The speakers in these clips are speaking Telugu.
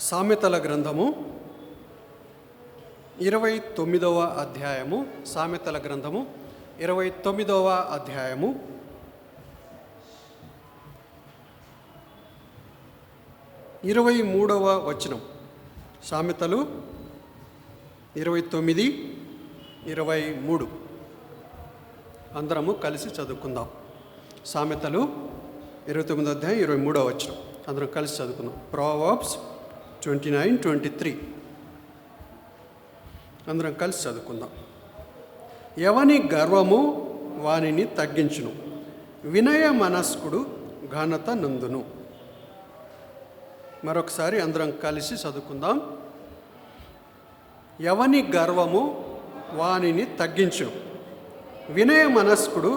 సామెతల గ్రంథము 29వ అధ్యాయము. సామెతల గ్రంథము 29వ అధ్యాయము 23వ వచనం. సామెతలు 29, 23 అందరము కలిసి చదువుకుందాం. సామెతలు 29వ అధ్యాయం 23వ వచనం అందరం కలిసి చదువుకుందాం. ప్రొవర్బ్స్ 29:23 అందరం కలిసి చదువుకుందాం. ఎవని గర్వము వానిని తగ్గించును, వినయ మనస్కుడు ఘనత నందును. మరొకసారి అందరం కలిసి చదువుకుందాం. ఎవని గర్వము వానిని తగ్గించును, వినయ మనస్కుడు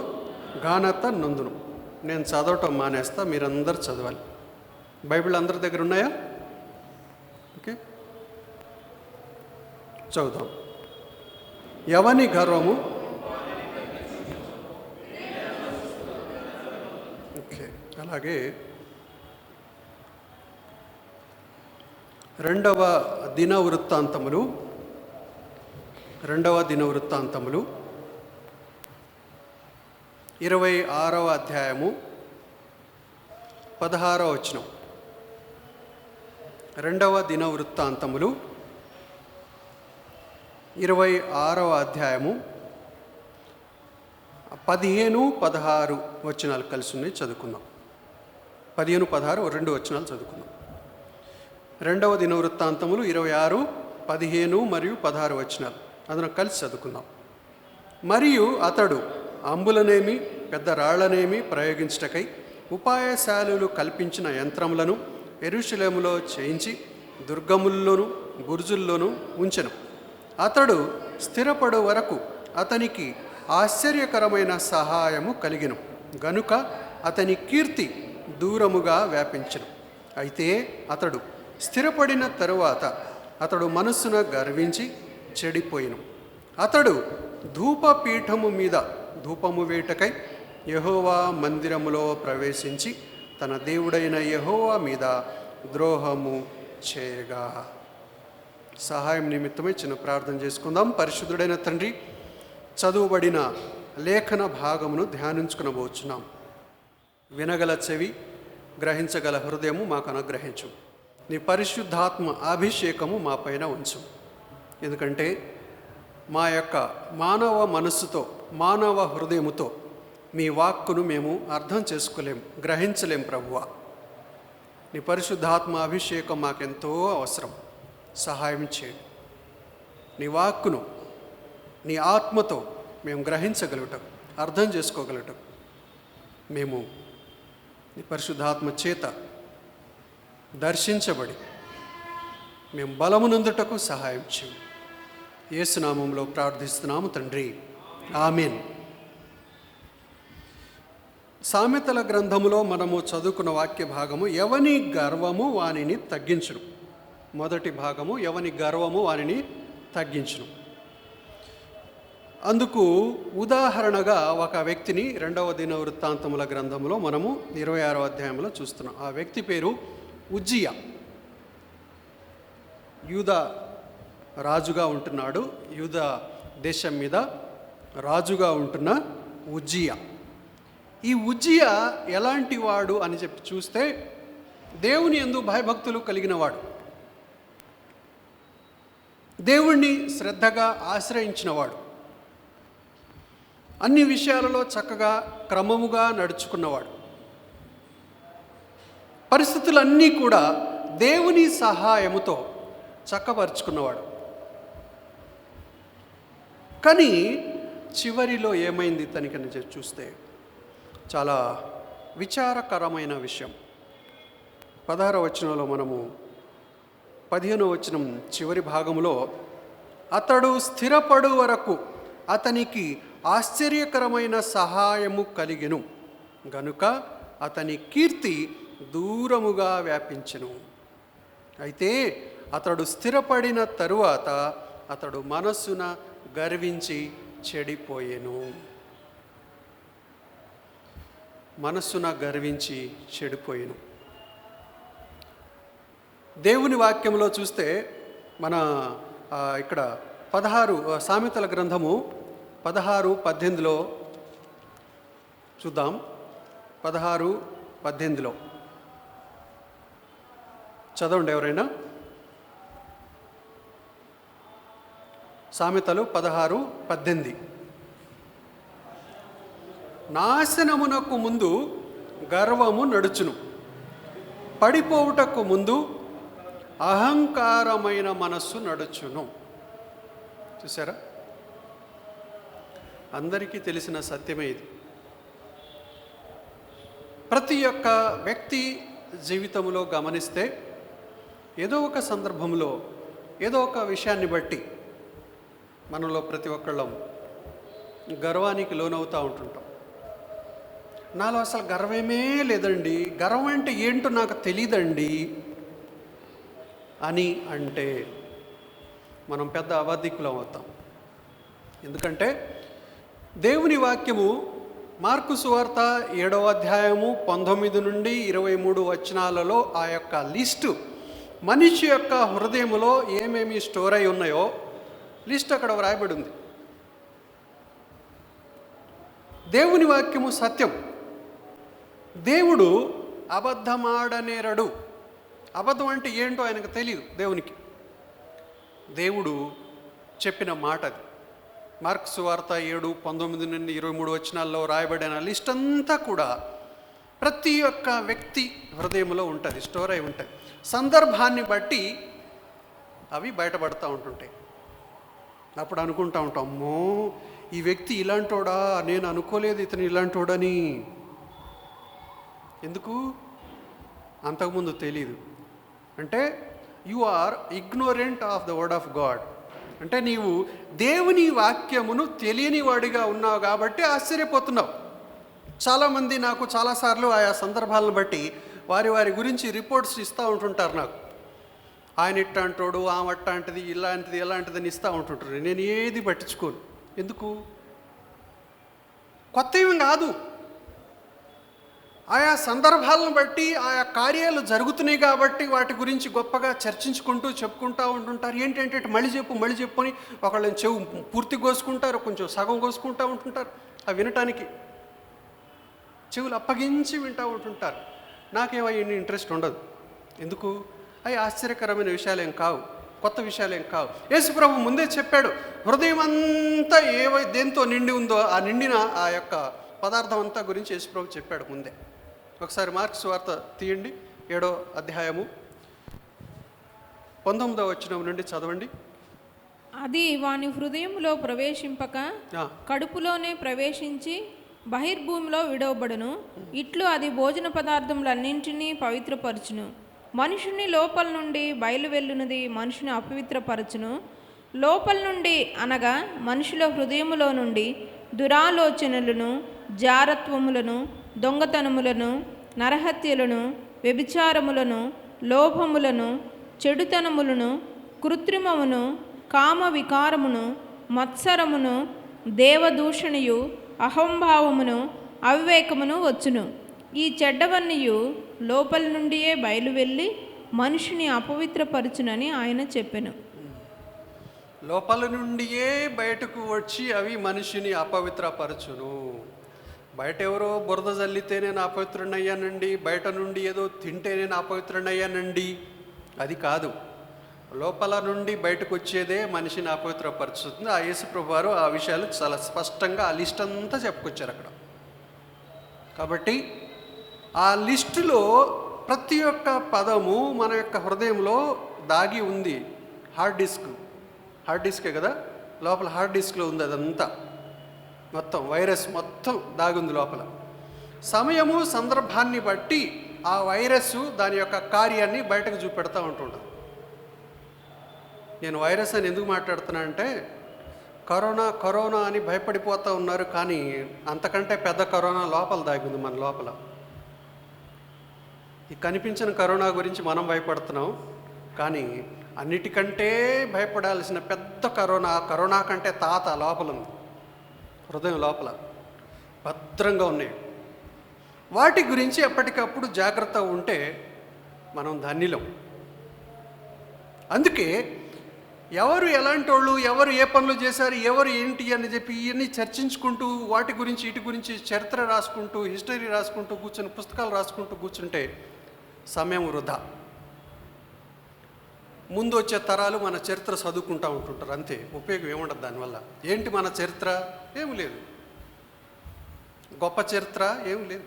ఘనత నందును. నేను చదవటం మానేస్తా, మీరందరూ చదవాలి. బైబిల్ అందరి దగ్గర ఉన్నాయా? ఓకే, చదువుతాం. ఎవని గర్వము, ఓకే, అలాగే రెండవ దినవృత్తాంతములు 26వ అధ్యాయము 16వ వచనం. రెండవ దినవృత్తాంతములు 26వ అధ్యాయము 15-16 వచనాలు కలిసి ఉన్నాయి, చదువుకుందాం. 15-16 రెండు వచనాలు చదువుకుందాం. రెండవ దినవృత్తాంతములు 26, 15 మరియు 16 వచనాలు అందరం కలిసి చదువుకుందాం. మరియు అతడు అంబులనేమి పెద్ద రాళ్లనేమి ప్రయోగించుటకై ఉపాయశాలులు కల్పించిన యంత్రములను యెరూషలేములో చేయించి దుర్గముల్లోను బురుజుల్లోనూ ఉంచెను. అతడు స్థిరపడు వరకు అతనికి ఆశ్చర్యకరమైన సహాయము కలిగెను గనుక అతని కీర్తి దూరముగా వ్యాపించెను. అయితే అతడు స్థిరపడిన తరువాత అతడు మనస్సున గర్వించి చెడిపోయెను. అతడు ధూపపీఠము మీద ధూపము వేటకై యెహోవా మందిరములో ప్రవేశించి తన దేవుడైన యెహోవా మీద ద్రోహము చేయగా. సహాయం నిమిత్తమై చిన్న ప్రార్థన చేసుకుందాం. పరిశుద్ధుడైన తండ్రి, చదువుబడిన లేఖన భాగమును ధ్యానించుకునబోచున్నాం. వినగల చెవి, గ్రహించగల హృదయము మాకు అనుగ్రహించు. నీ పరిశుద్ధాత్మ అభిషేకము మా పైన ఉంచు. ఎందుకంటే మా యొక్క మానవ మనస్సుతో, మానవ హృదయముతో మీ వాక్కును మేము అర్థం చేసుకోలేం, గ్రహించలేం ప్రభువా. నీ పరిశుద్ధాత్మ అభిషేకం మాకెంతో అవసరం. సహాయం చేయండి. నీ వాక్కును నీ ఆత్మతో మేము గ్రహించగలుగుతాం, అర్థం చేసుకోగలుగుతాం. మేము నీ పరిశుద్ధాత్మ చేత దర్శించబడి మేము బలమునందుటకు సహాయం చేయండి. యేసు నామములో ప్రార్థిస్తున్నాము తండ్రి, ఆమేన్. సామెతల గ్రంథములో మనము చదువుకున్న వాక్య భాగము ఎవని గర్వము వానిని తగ్గించును. మొదటి భాగము ఎవని గర్వము వానిని తగ్గించును. అందుకు ఉదాహరణగా ఒక వ్యక్తిని రెండవ దినవృత్తాంతముల గ్రంథంలో మనము 26వ అధ్యాయంలో చూస్తున్నాం. ఆ వ్యక్తి పేరు ఉజ్జియా. యూదా రాజుగా ఉంటున్నాడు. యూదా దేశం మీద రాజుగా ఉంటున్న ఉజ్జియా. ఈ ఉజ్జియా ఎలాంటి వాడు అని చెప్పి చూస్తే, దేవుని యందు భయభక్తులు కలిగిన వాడు, దేవుణ్ణి శ్రద్ధగా ఆశ్రయించినవాడు, అన్ని విషయాలలో చక్కగా క్రమముగా నడుచుకున్నవాడు, పరిస్థితులన్నీ కూడా దేవుని సహాయముతో చక్కపరుచుకున్నవాడు. కానీ చివరిలో ఏమైంది తనకని చూస్తే చాలా విచారకరమైన విషయం. 16వ వచనంలో మనము 15వ వచనం చివరి భాగంలో, అతడు స్థిరపడు వరకు అతనికి ఆశ్చర్యకరమైన సహాయము కలిగెను గనుక అతని కీర్తి దూరముగా వ్యాపించెను. అయితే అతడు స్థిరపడిన తరువాత అతడు మనస్సున గర్వించి చెడిపోయెను. మనస్సున గర్వించి చెడిపోయెను. దేవుని వాక్యంలో చూస్తే మన ఇక్కడ 16 సామెతల గ్రంథము 16:18 చూద్దాం. 16:18 చదవండి ఎవరైనా. సామెతలు 16:18. నాశనమునకు ముందు గర్వము నడుచును, పడిపోవుటకు ముందు అహంకారమైన మనస్సు నడుచును. చూసారా, అందరికీ తెలిసిన సత్యమే ఇది. ప్రతి ఒక్క వ్యక్తి జీవితంలో గమనిస్తే ఏదో ఒక సందర్భంలో ఏదో ఒక విషయాన్ని బట్టి మనలో ప్రతి ఒక్కళ్ళం గర్వానికి లోనవుతూ ఉంటుంటాం. నాలో అసలు గర్వమే లేదండి, గర్వం అంటే ఏంటో నాకు తెలియదండి అని అంటే మనం పెద్ద అబద్ధికులం అవుతాం. ఎందుకంటే దేవుని వాక్యము మార్కు సువార్త 7వ అధ్యాయము 19 నుండి 23 వచనాలలో ఆ యొక్క లిస్టు, మనిషి యొక్క హృదయములో ఏమేమి స్టోర్ అయి ఉన్నాయో లిస్ట్ అక్కడ వ్రాయబడి ఉంది. దేవుని వాక్యము సత్యం. దేవుడు అబద్ధమాడనేరడు. అబద్ధం అంటే ఏంటో ఆయనకు తెలియదు. దేవునికి దేవుడు చెప్పిన మాట అది. మార్కు సువార్త 7:19 నుండి 23 వచనాల్లో రాయబడిన లిస్ట్ అంతా కూడా ప్రతి ఒక్క వ్యక్తి హృదయంలో ఉంటుంది, స్టోర్ అయి ఉంటుంది. సందర్భాన్ని బట్టి అవి బయటపడుతూ ఉంటుంటాయి. అప్పుడు అనుకుంటా ఉంటాం, అమ్మో ఈ వ్యక్తి ఇలాంటోడా, నేను అనుకోలేదు ఇతను ఇలాంటోడని. ఎందుకు? అంతకుముందు తెలీదు. అంటే you are ignorant of the word of God. అంటే నీవు దేవుని వాక్యమును తెలియని వాడిగా ఉన్నావు కాబట్టి ఆశ్చర్యపోతున్నావు. చాలామంది నాకు చాలాసార్లు ఆయా సందర్భాలను బట్టి వారి వారి గురించి రిపోర్ట్స్ ఇస్తూ ఉంటుంటారు. నాకు ఆయన ఇట్లాంటోడు, ఆమె అట్లాంటిది, ఇలాంటిది ఎలాంటిదని ఇస్తూ ఉంటుంటారు. నేను ఏది పట్టించుకోను. ఎందుకు? కొత్త ఏం కాదు. ఆయా సందర్భాలను బట్టి ఆయా కార్యాలు జరుగుతున్నాయి కాబట్టి వాటి గురించి గొప్పగా చర్చించుకుంటూ చెప్పుకుంటూ ఉంటుంటారు. ఏంటంటే మళ్ళీ చెప్పు అని ఒకళ్ళని చెవు పూర్తి కోసుకుంటారు, కొంచెం సగం కోసుకుంటూ ఉంటుంటారు. అవి వినటానికి చెవులు అప్పగించి వింటూ ఉంటుంటారు. నాకేమయ్యి ఇంట్రెస్ట్ ఉండదు. ఎందుకు? అవి ఆశ్చర్యకరమైన విషయాలేం కావు, కొత్త విషయాలేం కావు. యేసుప్రభు ముందే చెప్పాడు, హృదయం అంతా దేంతో నిండి ఉందో ఆ నిండిన ఆ యొక్క పదార్థం అంతా గురించి యేసుప్రభు చెప్పాడు ముందే. ఒకసారి మార్కు సువార్త తీయండి, 7వ అధ్యాయము 19వ వచనం నుండి చదవండి. అది వాని హృదయంలో ప్రవేశింపక కడుపులోనే ప్రవేశించి బహిర్భూమిలో విడవబడును. ఇట్లు అది భోజన పదార్థములన్నింటినీ పవిత్రపరచును. మనుషుని లోపల నుండి బయలువెళ్ళునది మనుషుని అపవిత్రపరచును. లోపల నుండి అనగా మనుషుల హృదయములో నుండి దురాలోచనలను, జారత్వములను, దొంగతనములను, నరహత్యలను, వ్యభిచారములను, లోభములను, చెడుతనములను, కృత్రిమమును, కామ వికారమును, మత్సరమును, దేవదూషణయు, అహంభావమును, అవివేకమును వచ్చును. ఈ చెడ్డవన్నీయు లోపల నుండియే బయలువెళ్ళి మనిషిని అపవిత్రపరచునని ఆయన చెప్పెను. లోపల నుండియే బయటకు వచ్చి అవి మనిషిని అపవిత్రపరచును. బయట ఎవరో బురద జల్లితే నేను అపవిత్రుడయ్యానండి, బయట నుండి ఏదో తింటే నేను అపవిత్రుడయ్యానండి, అది కాదు. లోపల నుండి బయటకు వచ్చేదే మనిషిని అపవిత్రపరుచుతుంది. ఆ యేసుప్రభు వారు ఆ విషయాలు చాలా స్పష్టంగా ఆ లిస్ట్ అంతా చెప్పుకొచ్చారు అక్కడ. కాబట్టి ఆ లిస్టులో ప్రతి ఒక్క పదము మన యొక్క హృదయంలో దాగి ఉంది. హార్డ్ డిస్కే కదా, లోపల హార్డ్ డిస్క్లో ఉంది. అదంతా మొత్తం వైరస్ మొత్తం దాగుంది లోపల. సమయము సందర్భాన్ని బట్టి ఆ వైరస్ దాని యొక్క కార్యాన్ని బయటకు చూపెడతా ఉంటుంటుంది. నేను వైరస్ అని ఎందుకు మాట్లాడుతున్నా అంటే, కరోనా అని భయపడిపోతూ ఉన్నారు, కానీ అంతకంటే పెద్ద కరోనా లోపల దాగింది మన లోపల. ఈ కనిపించిన కరోనా గురించి మనం భయపడుతున్నాం, కానీ అన్నిటికంటే భయపడాల్సిన పెద్ద కరోనా కంటే తాత లోపల ఉంది, హృదయం లోపల భద్రంగా ఉన్నాయి. వాటి గురించి ఎప్పటికప్పుడు జాగ్రత్త ఉంటే మనం ధన్యులం. అందుకే ఎవరు ఎలాంటి వాళ్ళు, ఎవరు ఏ పనులు చేశారు, ఎవరు ఏంటి అని చెప్పి ఇవన్నీ చర్చించుకుంటూ వాటి గురించి వీటి గురించి చరిత్ర రాసుకుంటూ హిస్టరీ రాసుకుంటూ కూర్చొని పుస్తకాలు రాసుకుంటూ కూర్చుంటే సమయం వృధా. ముందు వచ్చే తరాలు మన చరిత్ర చదువుకుంటూ ఉంటుంటారు, అంతే. ఉపయోగం ఏముండదు దానివల్ల. ఏంటి మన చరిత్ర? ఏమి లేదు. గొప్ప చరిత్ర ఏమి లేదు.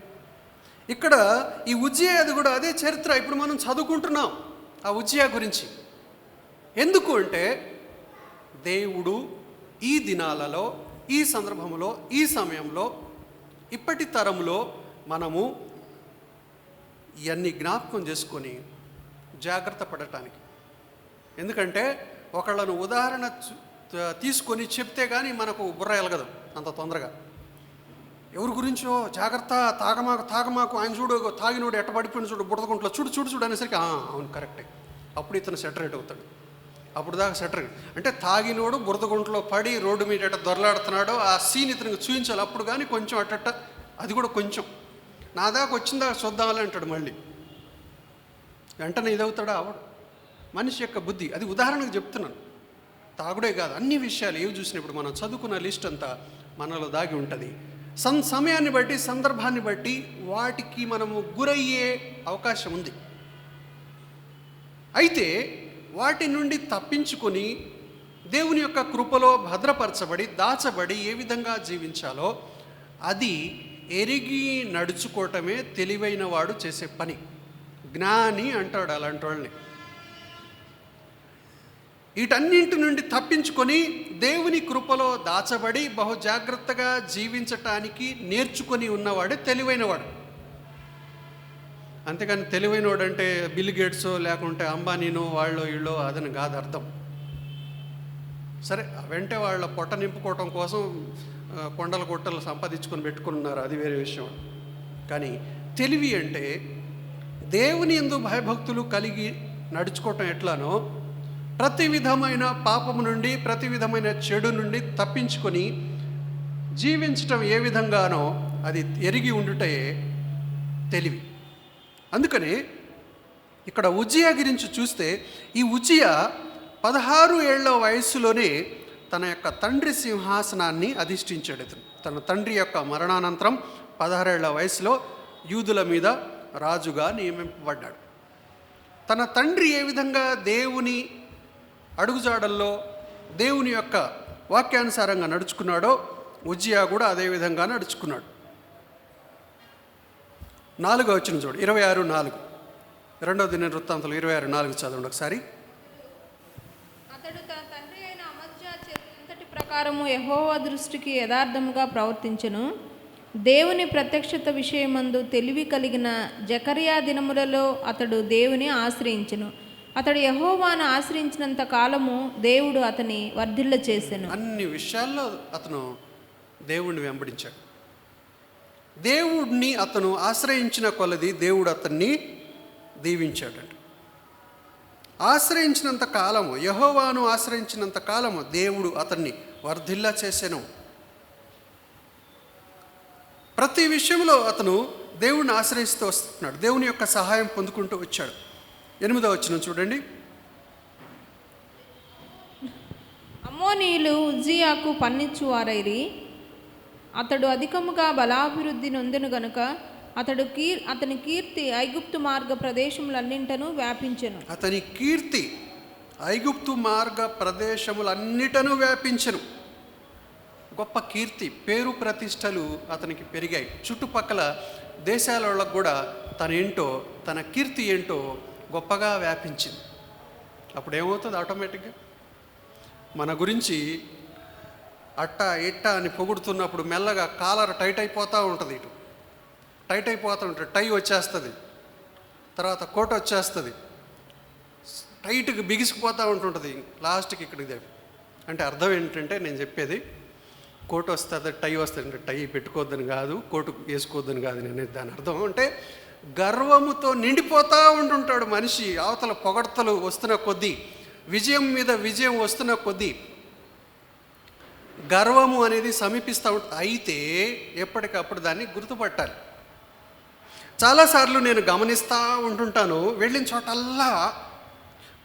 ఇక్కడ ఈ ఉజ్జియా అది కూడా అదే చరిత్ర ఇప్పుడు మనం చదువుకుంటున్నాం ఆ ఉజ్జియా గురించి. ఎందుకు అంటే దేవుడు ఈ దినాలలో, ఈ సందర్భంలో, ఈ సమయంలో, ఇప్పటి తరంలో మనము ఇవన్నీ జ్ఞాపకం చేసుకొని జాగ్రత్త పడటానికి. ఎందుకంటే ఒకళ్ళను ఉదాహరణ తీసుకొని చెప్తే కానీ మనకు బుర్ర ఎలగదు అంత తొందరగా. ఎవరి గురించో జాగ్రత్త, తాగమాకు, ఆయన చూడు తాగినోడు ఎట్ట పడిపోయిన చూడు, బుడదకుంట్లో చూడు చూడు చూడు అనేసరికి అవును కరెక్టే, అప్పుడు ఇతను సెటరేట్ అవుతాడు. అప్పుడు దాకా సెటరేట్ అంటే తాగినోడు బురదగుంట్లో పడి రోడ్డు మీద ఎట్ట దొరలాడుతున్నాడో ఆ సీన్ ఇతనికి చూపించాలి. అప్పుడు కానీ కొంచెం అట్టట్ట, అది కూడా కొంచెం నా దాకా వచ్చిందాకా చూద్దామని అంటాడు. మళ్ళీ వెంటనే ఇదవుతాడా? అవడు. మనిషి యొక్క బుద్ధి. అది ఉదాహరణకు చెప్తున్నాను. తాగుడే కాదు, అన్ని విషయాలు ఏవి చూసినప్పుడు మనం చదువుకున్న లిస్ట్ అంతా మనలో దాగి ఉంటుంది. సమయాన్ని బట్టి, సందర్భాన్ని బట్టి వాటికి మనము గురయ్యే అవకాశం ఉంది. అయితే వాటి నుండి తప్పించుకొని దేవుని యొక్క కృపలో భద్రపరచబడి, దాచబడి ఏ విధంగా జీవించాలో అది ఎరిగి నడుచుకోవటమే తెలివైన వాడు చేసే పని. జ్ఞాని అంటాడు అలాంటి వాళ్ళని. వీటన్నింటి నుండి తప్పించుకొని దేవుని కృపలో దాచబడి బహు జాగ్రత్తగా జీవించటానికి నేర్చుకొని ఉన్నవాడే తెలివైనవాడు. అంతేకాని తెలివైనవాడు అంటే బిల్ గేట్సో లేకుంటే అంబానీనో వాళ్ళో వీళ్ళో అదని కాదు అర్థం. సరే, వెంటే వాళ్ళ పొట్ట నింపుకోవటం కోసం కొండల కొట్టలు సంపాదించుకొని పెట్టుకున్నారు, అది వేరే విషయం. కానీ తెలివి అంటే దేవుని యందు భయభక్తులు కలిగి నడుచుకోవటం ఎట్లానో ప్రతి విధమైన పాపము నుండి, ప్రతి విధమైన చెడు నుండి తప్పించుకొని జీవించటం ఏ విధంగానో అది ఎరిగి ఉండుటే తెలివి. అందుకని ఇక్కడ ఉజ్జియా గురించి చూస్తే ఈ ఉజ్జియా 16 ఏళ్ల వయస్సులోనే తన యొక్క తండ్రి సింహాసనాన్ని అధిష్ఠించాడు. ఇతను తన తండ్రి యొక్క మరణానంతరం 16 ఏళ్ల వయసులో యూదుల మీద రాజుగా నియమింపబడ్డాడు. తన తండ్రి ఏ విధంగా దేవుని అడుగుజాడల్లో దేవుని యొక్క వాక్యానుసారంగా నడుచుకున్నాడో ఉజ్జియా కూడా అదే విధంగా నడుచుకున్నాడు. 4వ వచనం చూడు, 26:4. 2వ దినవృత్తాంతాలు 26:4 చదవండి ఒకసారి. అతడు తన తండ్రి అయిన అమజ్యా అంతటి ప్రకారము యెహోవా దృష్టికి యథార్థముగా ప్రవర్తించెను. దేవుని ప్రత్యక్షత విషయమందు తెలివి కలిగిన జకరియా దినములలో అతడు దేవుని ఆశ్రయించెను. అతడు యెహోవాను ఆశ్రయించినంత కాలము దేవుడు అతని వర్ధిల్ల చేసెను. అన్ని విషయాల్లో అతను దేవుణ్ణి వెంబడించాడు. దేవుడిని అతను ఆశ్రయించిన కొలది దేవుడు అతన్ని దీవించాడంట. ఆశ్రయించినంత కాలము, యెహోవాను ఆశ్రయించినంత కాలము దేవుడు అతన్ని వర్ధిల్ల చేసెను. ప్రతి విషయంలో అతను దేవుడిని ఆశ్రయిస్తూ వస్తున్నాడు, దేవుని యొక్క సహాయం పొందుకుంటూ వచ్చాడు. 8వ వచనం చూడండి. అమ్మోనీయులు ఉజ్జియాకు పన్నిచ్చువారైరి. అతడు అధికముగా బలాభివృద్ధి నొందెను గనుక అతని కీర్తి ఐగుప్తు మార్గ ప్రదేశములన్నింటను వ్యాపించెను. అతని కీర్తి ఐగుప్తు మార్గ ప్రదేశములన్నిటను వ్యాపించెను. గొప్ప కీర్తి, పేరు ప్రతిష్టలు అతనికి పెరిగాయి. చుట్టుపక్కల దేశాల వాళ్ళకు కూడా తన ఏంటో, తన కీర్తి ఏంటో గొప్పగా వ్యాపించింది. అప్పుడు ఏమవుతుంది? ఆటోమేటిక్గా మన గురించి అట్ట ఇట్ట అని పొగుడుతున్నప్పుడు మెల్లగా కాలర్ టైట్ అయిపోతూ ఉంటుంది. ఇటు టైట్ అయిపోతూ ఉంటుంది, టై వచ్చేస్తుంది, తర్వాత కోట్ వచ్చేస్తుంది, టైట్కి బిగిసిపోతూ ఉంటుంటుంది. లాస్ట్కి ఇక్కడికి అంటే అర్థం ఏంటంటే, నేను చెప్పేది కోట్ వస్తుంది, టై వస్తుంది అంటే టై పెట్టుకోవద్దని కాదు, కోటు వేసుకోవద్దని కాదు. నేను దాని అర్థం అంటే గర్వముతో నిండిపోతూ ఉంటుంటాడు మనిషి. అవతల పొగడ్తలు వస్తున్న కొద్దీ, విజయం మీద విజయం వస్తున్న కొద్దీ గర్వము అనేది సమీపిస్తూ ఉంటుంది. అయితే ఎప్పటికప్పుడు దాన్ని గుర్తుపట్టాలి. చాలాసార్లు నేను గమనిస్తూ ఉంటుంటాను, వెళ్ళిన చోటల్లా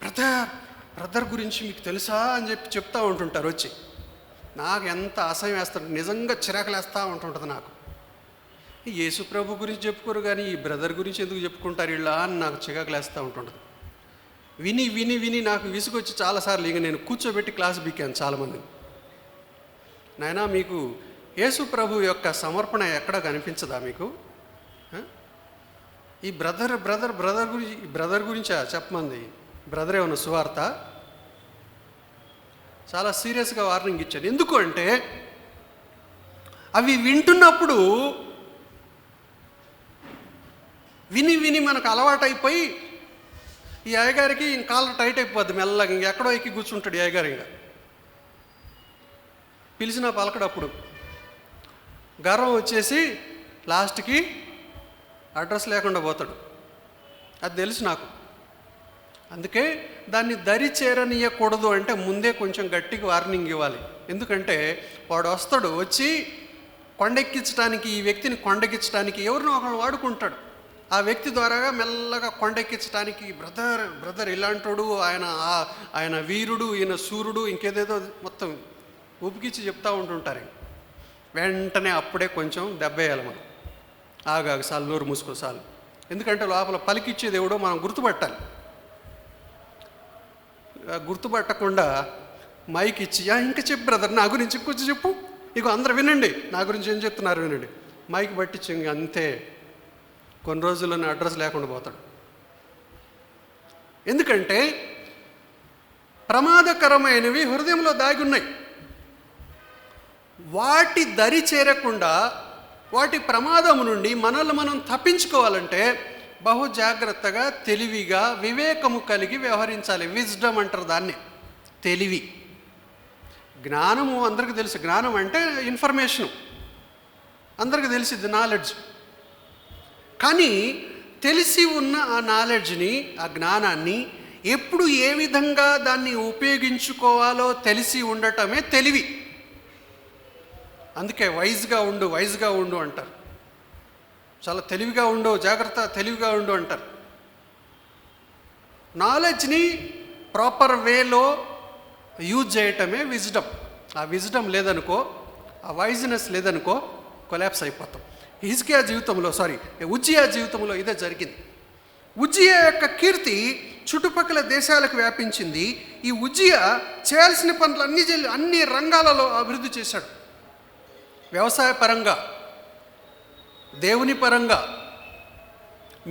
బ్రదర్ బ్రదర్ గురించి మీకు తెలుసా అని చెప్పి చెప్తూ ఉంటుంటారు వచ్చి. నాకు ఎంత అసహ్యం వేస్తుంది, నిజంగా చిరాకులేస్తూ ఉంటుంటుంది నాకు. యేసు ప్రభు గురించి చెప్పుకోరు కానీ ఈ బ్రదర్ గురించి ఎందుకు చెప్పుకుంటారు ఇలా అని నాకు చిరాకులేస్తూ ఉంటుంటుంది. విని విని విని నాకు విసుగొచ్చి చాలాసార్లు ఇక నేను కూర్చోబెట్టి క్లాస్ బీకాను చాలామందిని. నాయనా, మీకు యేసు ప్రభు యొక్క సమర్పణ ఎక్కడ కనిపించదా మీకు? ఈ బ్రదర్ గురించా చెప్పమంది? బ్రదర్ ఏమన్నా సువార్త? చాలా సీరియస్గా వార్నింగ్ ఇచ్చాను. ఎందుకు అంటే అవి వింటున్నప్పుడు విని విని మనకు అలవాటైపోయి ఈ అయ్యగారికి కాలర్ టైట్ అయిపోద్ది మెల్లగా, ఇంకెక్కడో ఎక్కి కూర్చుంటాడు ఈ అయ్యగారు. ఇంకా పిలిచిన పలకడప్పుడు గర్వం వచ్చేసి లాస్ట్కి అడ్రస్ లేకుండా పోతాడు. అది తెలుసు నాకు. అందుకే దాన్ని దరి చేరనీయకూడదు అంటే ముందే కొంచెం గట్టిగా వార్నింగ్ ఇవ్వాలి. ఎందుకంటే వాడు వస్తాడు, వచ్చి కొండెక్కించడానికి, ఈ వ్యక్తిని కొండెక్కించడానికి ఎవరినో ఒకరిని వాడుకుంటాడు. ఆ వ్యక్తి ద్వారాగా మెల్లగా కొండెక్కించడానికి బ్రదర్ ఇలాంటోడు, ఆయన వీరుడు, ఈయన సూర్యుడు, ఇంకేదేదో మొత్తం ఊపికిచ్చి చెప్తూ ఉంటుంటారు. వెంటనే అప్పుడే కొంచెం దెబ్బేయాలి మనం. ఆగాగు సార్లు, నోరు మూసుకోసాలు. ఎందుకంటే లోపల పలికిచ్చేది ఎవడో మనం గుర్తుపట్టాలి. గుర్తుపట్టకుండా మైక్ ఇచ్చి ఇంకా చెప్పు బ్రదర్, నా గురించి కొంచెం చెప్పు, ఇక అందరూ వినండి, నా గురించి ఏం చెప్తున్నారు వినండి, మైక్ పట్టించి ఇంక అంతే. కొన్ని రోజుల్లోనే అడ్రస్ లేకుండా పోతాడు. ఎందుకంటే ప్రమాదకరమైనవి హృదయంలో దాగి ఉన్నాయి. వాటి దరి చేరకుండా, వాటి ప్రమాదము నుండి మనల్ని మనం తప్పించుకోవాలంటే బహు జాగ్రత్తగా, తెలివిగా, వివేకము కలిగి వ్యవహరించాలి. విజ్డమ్ అంటారు దాన్ని, తెలివి. జ్ఞానము అందరికీ తెలుసు. జ్ఞానం అంటే ఇన్ఫర్మేషను, అందరికీ తెలిసిద్ది, నాలెడ్జ్. కానీ తెలిసి ఉన్న ఆ నాలెడ్జ్ని, ఆ జ్ఞానాన్ని ఎప్పుడు ఏ విధంగా దాన్ని ఉపయోగించుకోవాలో తెలిసి ఉండటమే తెలివి. అందుకే వైజ్గా ఉండు అంటారు. చాలా తెలివిగా ఉండు, జాగ్రత్త, తెలివిగా ఉండు అంటారు. నాలెడ్జ్ని ప్రాపర్ వేలో యూజ్ చేయటమే విజ్డమ్. ఆ విజ్డమ్ లేదనుకో, ఆ వైజ్నెస్ లేదనుకో, కొలాప్స్ అయిపోతాం. ఉజ్జియా జీవితంలో ఇదే జరిగింది. ఉజ్జియా యొక్క కీర్తి చుట్టుపక్కల దేశాలకు వ్యాపించింది. ఈ ఉజ్జియా చేయాల్సిన పనులు అన్ని రంగాలలో అభివృద్ధి చేశాడు. వ్యవసాయ పరంగా, దేవుని పరంగా,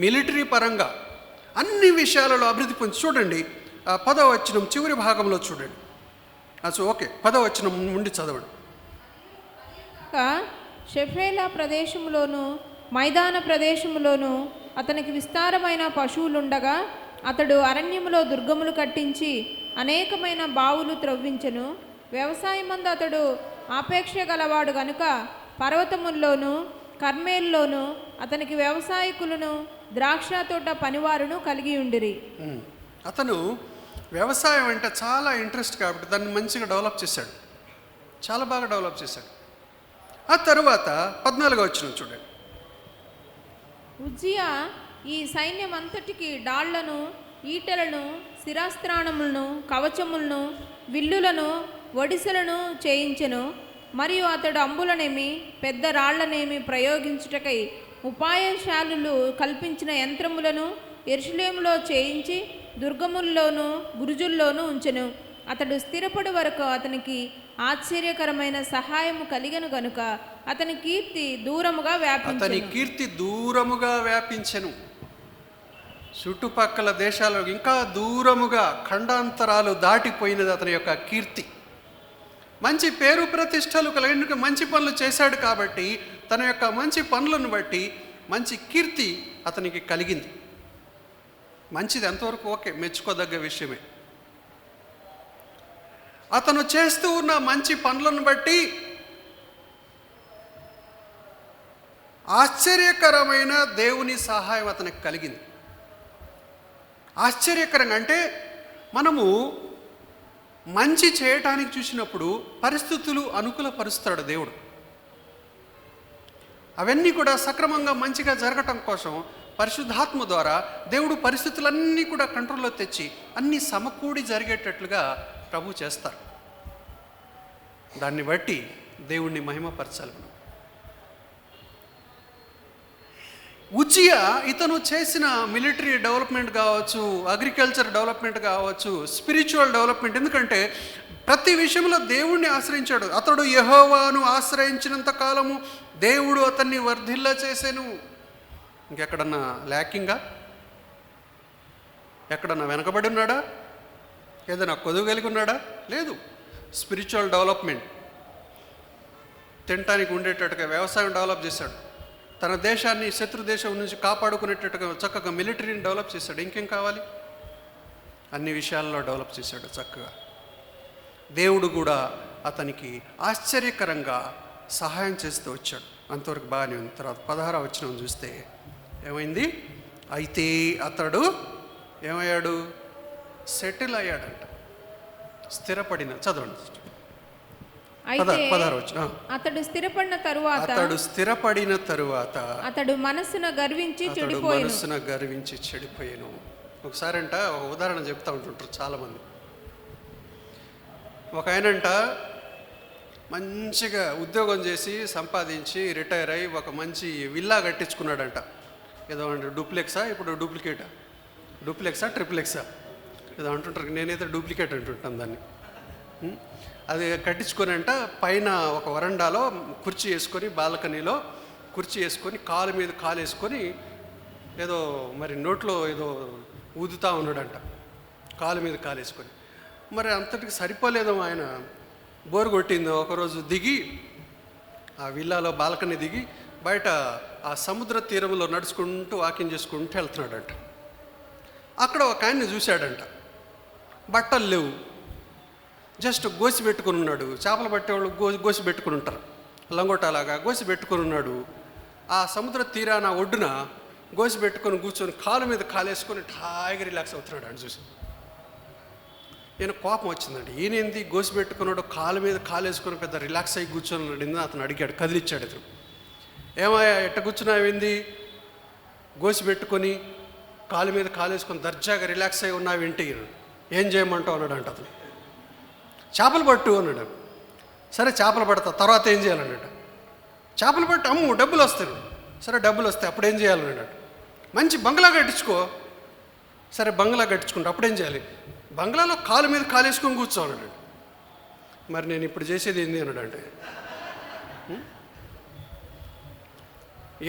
మిలిటరీ పరంగా, అన్ని విషయాలలో అభివృద్ధి పొంది. చూడండి 10వ వచనం చివరి భాగంలో చూడండి. ఓకే, 10వ వచనం నుండి చదవండి. షెఫేలా ప్రదేశములోను మైదాన ప్రదేశములోను అతనికి విస్తారమైన పశువులుండగా అతడు అరణ్యములో దుర్గములు కట్టించి అనేకమైన బావులు త్రవ్వించెను. వ్యవసాయమందు అతడు ఆపేక్ష గలవాడు గనుక పర్వతముల్లోను కర్మేల్లోను అతనికి వ్యవసాయకులను ద్రాక్ష తోట పనివారును కలిగి ఉండిరి. అతను వ్యవసాయం అంటే చాలా ఇంట్రెస్ట్ కాబట్టి దాన్ని మంచిగా డెవలప్ చేశాడు, చాలా బాగా డెవలప్ చేశాడు. ఆ తరువాత 14వ వచనం చూడండి. ఉజ్జియా ఈ సైన్యం అంతటికి డాళ్లను, ఈటెలను, శిరాస్త్రాణములను, కవచములను, విల్లులను, ఒడిసెలను చేయించెను. మరియు అతడు అంబులనేమి పెద్ద రాళ్లనేమి ప్రయోగించుటకై ఉపాయశాలులు కల్పించిన యంత్రములను యెరూషలేములో చేయించి దుర్గముల్లోనూ బురుజుల్లోనూ ఉంచెను. అతడు స్థిరపడి వరకు అతనికి ఆశ్చర్యకరమైన సహాయము కలిగను గనుక అతని కీర్తి దూరముగా వ్యాపించెను. చుట్టుపక్కల దేశాలు ఇంకా దూరముగా, ఖండాంతరాలు దాటిపోయినది అతని యొక్క కీర్తి. మంచి పేరు ప్రతిష్టలు కలిగిన మంచి పనులు చేశాడు కాబట్టి తన యొక్క మంచి పనులను బట్టి మంచి కీర్తి అతనికి కలిగింది. మంచిది, ఎంతవరకు ఓకే, మెచ్చుకోదగ్గ విషయమే. అతను చేస్తూ ఉన్న మంచి పనులను బట్టి ఆశ్చర్యకరమైన దేవుని సహాయం అతనికి కలిగింది. ఆశ్చర్యకరంగా అంటే మనము మంచి చేయటానికి చూసినప్పుడు పరిస్థితులు అనుకూలపరుస్తాడు దేవుడు. అవన్నీ కూడా సక్రమంగా మంచిగా జరగటం కోసం పరిశుద్ధాత్మ ద్వారా దేవుడు పరిస్థితులన్నీ కూడా కంట్రోల్లో తెచ్చి అన్నీ సమకూడి జరిగేటట్లుగా ప్రభు చేస్తారు. దాన్ని బట్టి దేవుణ్ణి మహిమపరచాలి మనం. ఉజ్జియా ఇతను చేసిన మిలిటరీ డెవలప్మెంట్ కావచ్చు, అగ్రికల్చర్ డెవలప్మెంట్ కావచ్చు, స్పిరిచువల్ డెవలప్మెంట్, ఎందుకంటే ప్రతి విషయంలో దేవుణ్ణి ఆశ్రయించాడు. అతడు యెహోవాను ఆశ్రయించినంత కాలము దేవుడు అతన్ని వర్ధిల్ల చేసెను. ఇంకెక్కడన్నా ల్యాకింగా? ఎక్కడన్నా వెనకబడి ఉన్నాడా? ఏదైనా కొదువు కలిగి ఉన్నాడా? లేదు. స్పిరిచువల్ డెవలప్మెంట్, తినటానికి ఉండేటట్టుగా వ్యవసాయం డెవలప్ చేశాడు. తన దేశాన్ని శత్రు దేశం నుంచి కాపాడుకునేటట్టుగా చక్కగా మిలిటరీని డెవలప్ చేశాడు. ఇంకేం కావాలి? అన్ని విషయాల్లో డెవలప్ చేశాడు చక్కగా. దేవుడు కూడా అతనికి ఆశ్చర్యకరంగా సహాయం చేస్తూ వచ్చాడు. అంతవరకు బాగానే ఉంది. తర్వాత 16వ వచనం చూస్తే ఏమైంది? అయితే అతడు ఏమయ్యాడు? సెటిల్ అయ్యాడంట, స్థిరపడిన. చదవండి. అయితే 16వ వచనం. అతడు స్థిరపడిన తరువాత అతడు మనస్సున గర్వించి చెడిపోయాను. ఒకసారి అంట ఒక ఉదాహరణ చెప్తా ఉంటుంటారు చాలామంది. ఒక ఆయనంట మంచిగా ఉద్యోగం చేసి సంపాదించి రిటైర్ అయ్యి ఒక మంచి విల్లా కట్టించుకున్నాడంట. ఏదో అంటే డూప్లెక్సా, ఇప్పుడు డూప్లెక్సా ట్రిప్లెక్సా ఏదో అంటుంటారు. నేనైతే డూప్లికేట్ అంటుంటాను దాన్ని. అది కట్టించుకొని అంట పైన ఒక వరండాలో కుర్చీ వేసుకొని, బాల్కనీలో కుర్చీ వేసుకొని, కాలు మీద కాలు వేసుకొని ఏదో మరి నోట్లో ఏదో ఊదుతూ ఉన్నాడంట, కాలు మీద కాలు వేసుకొని. మరి అంతటికి సరిపోలేదో ఆయన బోరు కొట్టిందో ఒకరోజు దిగి ఆ విల్లాలో బాల్కనీ దిగి బయట ఆ సముద్ర తీరంలో నడుచుకుంటూ వాకింగ్ చేసుకుంటూ వెళ్తున్నాడంట. అక్కడ ఒక ఆయన్ని చూశాడంట. బట్టలు లేవు, జస్ట్ గోసి పెట్టుకుని ఉన్నాడు. చేపలు పట్టేవాళ్ళు గోసి పెట్టుకుని ఉంటారు, లంగోటాలాగా గోసి పెట్టుకుని ఉన్నాడు. ఆ సముద్ర తీరాన ఒడ్డున గోసి పెట్టుకొని కూర్చొని కాలు మీద కాలేసుకొని హాయిగా రిలాక్స్ అవుతున్నాడు. అని చూసి ఈయన కోపం వచ్చిందండి. ఈయనేంది గోసి పెట్టుకున్నాడు, కాలు మీద కాలేసుకొని పెద్ద రిలాక్స్ అయ్యి కూర్చొని ఉన్నాడు. అతను అడిగాడు, కదిలిచ్చాడు. ఇతను ఏమయ్యా ఎట్ట కూర్చున్నావేంది? గోసి పెట్టుకొని కాలు మీద కాలేసుకొని దర్జాగా రిలాక్స్ అయ్యి ఉన్నావేంటి? ఏం చేయమంటావు అన్నాడు. అతను చేపలు పట్టు అన్నాడు. సరే చేపలు పడతా, తర్వాత ఏం చేయాలన్నాడు. చేపలు పట్టు, అమ్ము డబ్బులు వస్తాయి. సరే డబ్బులు వస్తాయి, అప్పుడు ఏం చేయాలన్నాడు. మంచి బంగ్లా కట్టించుకో. సరే బంగ్లా కట్టించుకుంటా, అప్పుడేం చేయాలి? బంగ్లాలో కాలు మీద కాలేసుకొని కూర్చో అన్నాడు. మరి నేను ఇప్పుడు చేసేది ఏంది అన్నాడు. అంటే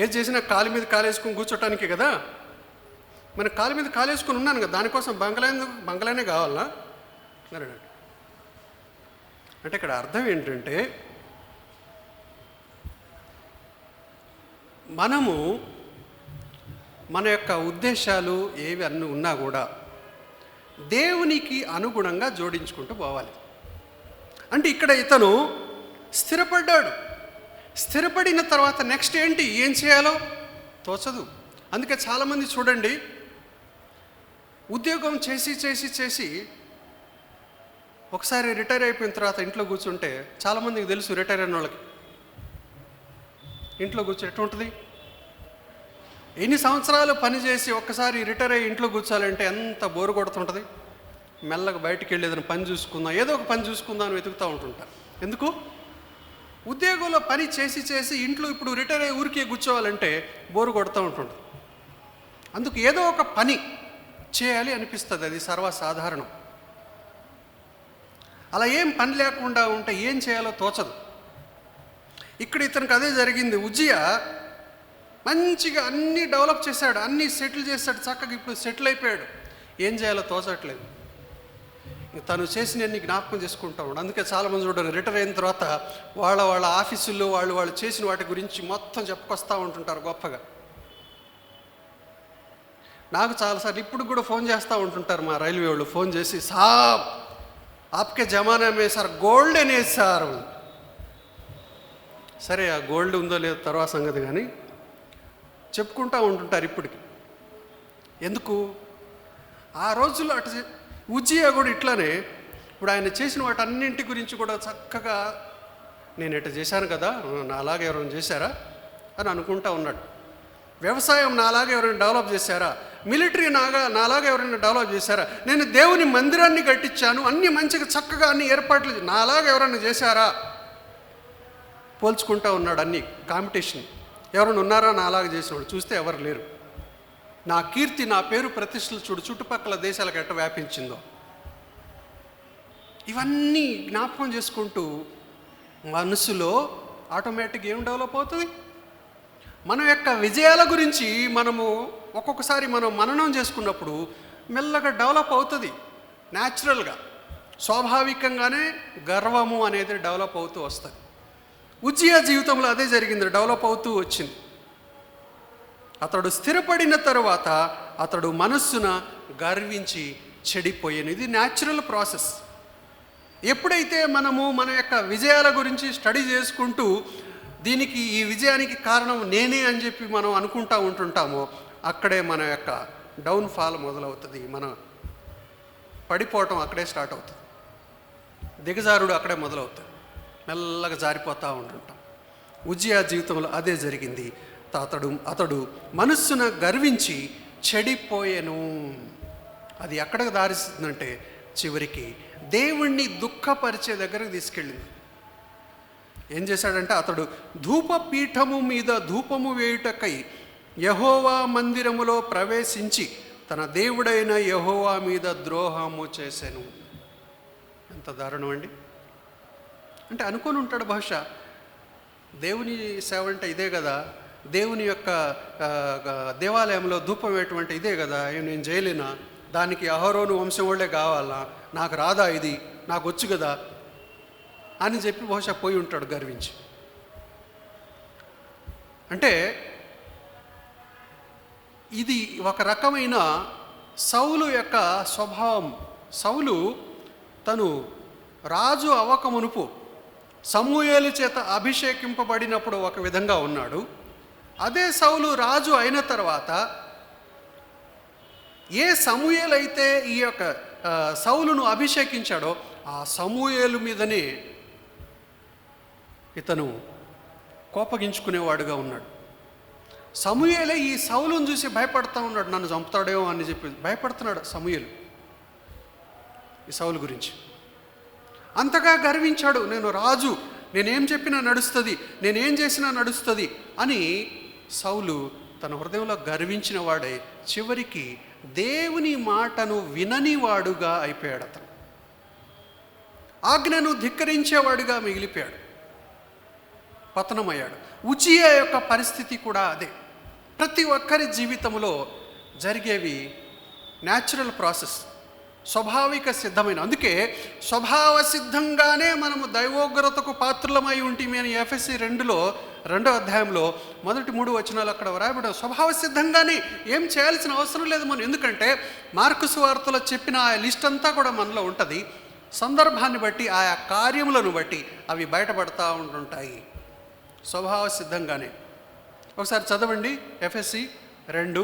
ఏది చేసినా కాలు మీద కాలేసుకొని కూర్చోటానికే కదా. మరి కాలు మీద కాలేసుకొని ఉన్నాను కదా, దానికోసం బంగ్లానే కావాలా అన్నాడు. అంటే ఇక్కడ అర్థం ఏంటంటే మనము మన యొక్క ఉద్దేశాలు ఏవి అన్నీ ఉన్నా కూడా దేవునికి అనుగుణంగా జోడించుకుంటూ పోవాలి. అంటే ఇక్కడ ఇతను స్థిరపడ్డాడు. స్థిరపడిన తర్వాత నెక్స్ట్ ఏంటి, ఏం చేయాలో తోచదు. అందుకే చాలామంది చూడండి, ఉద్యోగం చేసి ఒకసారి రిటైర్ అయిపోయిన తర్వాత ఇంట్లో కూర్చుంటే, చాలామందికి తెలుసు రిటైర్ అయిన వాళ్ళకి ఇంట్లో కూర్చొని ఎట్లుంటుంది. ఎన్ని సంవత్సరాలు పనిచేసి ఒక్కసారి రిటైర్ అయ్యి ఇంట్లో కూర్చోాలంటే ఎంత బోరు కొడుతుంటుంది. మెల్లగా బయటికి వెళ్ళి ఏదైనా పని చూసుకుందాం, ఏదో ఒక పని చూసుకుందాం అని వెతుకుతూ ఉంటుంటారు. ఎందుకు? ఉద్యోగంలో పని చేసి ఇంట్లో ఇప్పుడు రిటైర్ అయ్యి ఊరికే కూర్చోవాలంటే బోరు కొడుతూ ఉంటుంది. అందుకు ఏదో ఒక పని చేయాలి అనిపిస్తుంది. అది సర్వసాధారణం. అలా ఏం పని లేకుండా ఉంటే ఏం చేయాలో తోచదు. ఇక్కడ ఇతనికి అదే జరిగింది. ఉజ్జియా మంచిగా అన్నీ డెవలప్ చేశాడు, అన్నీ సెటిల్ చేశాడు, చక్కగా ఇప్పుడు సెటిల్ అయిపోయాడు. ఏం చేయాలో తోచట్లేదు. తను చేసినవన్నీ జ్ఞాపకం చేసుకుంటా ఉన్నాడు. అందుకే చాలామంది చూడండి రిటైర్ అయిన తర్వాత వాళ్ళ ఆఫీసుల్లో వాళ్ళు చేసిన వాటి గురించి మొత్తం చెప్పుకొస్తూ ఉంటుంటారు గొప్పగా. నాకు చాలాసార్లు ఇప్పుడు కూడా ఫోన్ చేస్తూ ఉంటుంటారు మా రైల్వే వాళ్ళు. ఫోన్ చేసి, సాబ్ ఆప్కే జమానా మే సార్ గోల్డ్ అనేది సార్. సరే ఆ గోల్డ్ ఉందో లేదో తర్వాత సంగతి, కానీ చెప్పుకుంటూ ఉంటుంటారు ఇప్పటికి. ఎందుకు? ఆ రోజుల్లో అటు ఉజ్జియా కూడా ఇట్లానే ఇప్పుడు ఆయన చేసిన వాటి అన్నింటి గురించి కూడా చక్కగా నేను ఇట్లా చేశాను కదా, నా అలాగే ఎవరైనా చేశారా అని అనుకుంటా ఉన్నాడు. వ్యవసాయం నాలాగా ఎవరైనా డెవలప్ చేశారా? మిలిటరీ నాలాగా ఎవరైనా డెవలప్ చేశారా? నేను దేవుని మందిరాన్ని కట్టించాను, అన్ని మంచిగా చక్కగా అన్ని ఏర్పాట్లు నాలాగా ఎవరైనా చేశారా? పోల్చుకుంటా ఉన్నాడు అన్ని కాంపిటీషన్. ఎవరైనా ఉన్నారా నాలాగా చేసినవాడు? చూస్తే ఎవరు లేరు. నా కీర్తి, నా పేరు ప్రతిష్టలు చూడు చుట్టుపక్కల దేశాలకు ఎట్ట వ్యాపించిందో. ఇవన్నీ జ్ఞాపకం చేసుకుంటూ మనసులో ఆటోమేటిక్గా ఏం డెవలప్ అవుతుంది? మన యొక్క విజయాల గురించి మనము ఒక్కొక్కసారి మనం మననం చేసుకున్నప్పుడు మెల్లగా డెవలప్ అవుతుంది. న్యాచురల్గా, స్వాభావికంగానే గర్వము అనేది డెవలప్ అవుతూ వస్తుంది. ఉజ్జియా జీవితంలో అదే జరిగింది, డెవలప్ అవుతూ వచ్చింది. అతడు స్థిరపడిన తరువాత అతడు మనస్సున గర్వించి చెడిపోయాను. ఇది న్యాచురల్ ప్రాసెస్. ఎప్పుడైతే మనము మన యొక్క విజయాల గురించి స్టడీ చేసుకుంటూ దీనికి, ఈ విజయానికి కారణం నేనే అని చెప్పి మనం అనుకుంటూ ఉంటుంటామో అక్కడే మన యొక్క డౌన్ఫాల్ మొదలవుతుంది. మన పడిపోవటం అక్కడే స్టార్ట్ అవుతుంది. దిగజారుడు అక్కడే మొదలవుతుంది. మెల్లగా జారిపోతూ ఉంటుంటాం. ఉజ్జియా జీవితంలో అదే జరిగింది. అతడు మనస్సున గర్వించి చెడిపోయెను. అది ఎక్కడికి దారిస్తుందంటే చివరికి దేవుణ్ణి దుఃఖపరిచే దగ్గరకు తీసుకెళ్ళింది. ఏం చేశాడంటే అతడు ధూపపీఠము మీద ధూపము వేయుటకై యెహోవా మందిరములో ప్రవేశించి తన దేవుడైన యెహోవా మీద ద్రోహము చేశాను. ఎంత దారుణం అండి! అంటే అనుకొని ఉంటాడు బహుశా, దేవుని సేవ అంటే ఇదే కదా, దేవుని యొక్క దేవాలయంలో ధూపం వేయటం ఇదే కదా, నేను చేయలేనా? దానికి అహరోను వంశం వాళ్ళే కావాలా? నాకు రాదా ఇది? నాకు వచ్చు కదా అని చెప్పి బహుశా పోయి ఉంటాడు గర్వించి. అంటే ఇది ఒక రకమైన సౌలు యొక్క స్వభావం. సౌలు తను రాజు అవ్వకమునుపు సమూయేలు చేత అభిషేకింపబడినప్పుడు ఒక విధంగా ఉన్నాడు. అదే సౌలు రాజు అయిన తర్వాత ఏ సమూయేలు అయితే ఈ యొక్క సౌలును అభిషేకించాడో ఆ సమూయేలు మీదనే ఇతను కోపగించుకునేవాడుగా ఉన్నాడు. సమూయేలే ఈ సౌలును చూసి భయపడతా ఉన్నాడు, నన్ను చంపుతాడేమో అని చెప్పి భయపడుతున్నాడు సమూయేలు ఈ సౌలు గురించి. అంతగా గర్వించాడు, నేను రాజు, నేనేం చెప్పినా నడుస్తుంది, నేనేం చేసినా నడుస్తుంది అని సౌలు తన హృదయంలో గర్వించిన వాడే చివరికి దేవుని మాటను విననివాడుగా అయిపోయాడు. అతను ఆజ్ఞను ధిక్కరించేవాడుగా మిగిలిపోయాడు, పతనమయ్యాడు. ఉజ్జియా యొక్క పరిస్థితి కూడా అదే. ప్రతి ఒక్కరి జీవితంలో జరిగేవి న్యాచురల్ ప్రాసెస్, స్వాభావిక సిద్ధమైన. అందుకే స్వభావ సిద్ధంగానే మనము దైవోగ్రతకు పాత్రులమై ఉంటిమి అని ఎఫెసీ 2వ అధ్యాయంలో మొదటి 3 వచనాలు అక్కడ వ్రాయబడ్డ. స్వభావ సిద్ధంగానే ఏం చేయాల్సిన అవసరం లేదు మనం. ఎందుకంటే మార్కు సువార్తలో చెప్పిన ఆ లిస్ట్ అంతా కూడా మనలో ఉంటుంది. సందర్భాన్ని బట్టి, ఆయా కార్యములను బట్టి అవి బయటపడతా ఉంటుంటాయి. స్వభావ సిద్ధంగానే. ఒకసారి చదవండి, ఎఫెసీ 2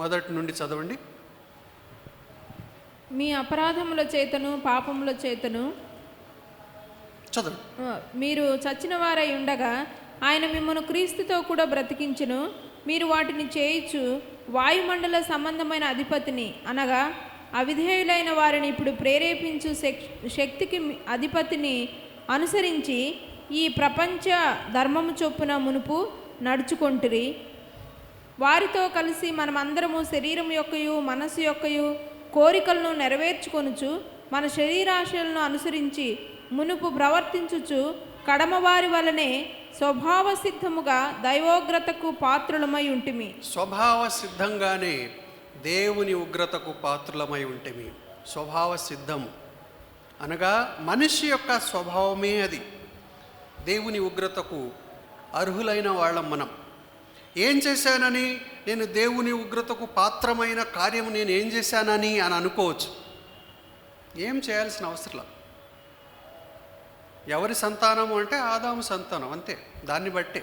మొదటి నుండి చదవండి. మీ అపరాధముల చేతను పాపముల చేతను చదవండి. మీరు చచ్చిన వారై ఉండగా ఆయన మిమ్మల్ని క్రీస్తుతో కూడా బ్రతికించును. మీరు వాటిని చేయించు వాయుమండల సంబంధమైన అధిపతిని, అనగా అవిధేయులైన వారిని ఇప్పుడు ప్రేరేపించు శక్తికి అధిపతిని అనుసరించి ఈ ప్రపంచ ధర్మము చొప్పున మునుపు నడుచుకొంటిరి. వారితో కలిసి మనమందరము శరీరం యొక్కయు మనస్సు యొక్కయు కోరికలను నెరవేర్చుకొనుచు మన శరీరాశలను అనుసరించి మునుపు ప్రవర్తించుచు కడమవారి వలనే స్వభావ సిద్ధముగా దైవోగ్రతకు పాత్రులమై ఉంటిమి. స్వభావ సిద్ధంగానే దేవుని ఉగ్రతకు పాత్రులమై ఉంటిమి. స్వభావ సిద్ధం అనగా మనిషి యొక్క స్వభావమే అది. దేవుని ఉగ్రతకు అర్హులైన వాళ్ళం మనం. ఏం చేశానని, నేను దేవుని ఉగ్రతకు పాత్రమైన కార్యము నేను ఏం చేశానని అని అనుకోవచ్చు. ఏం చేయాల్సిన అవసరం. ఎవరి సంతానము అంటే ఆదాము సంతానం, అంతే. దాన్ని బట్టి,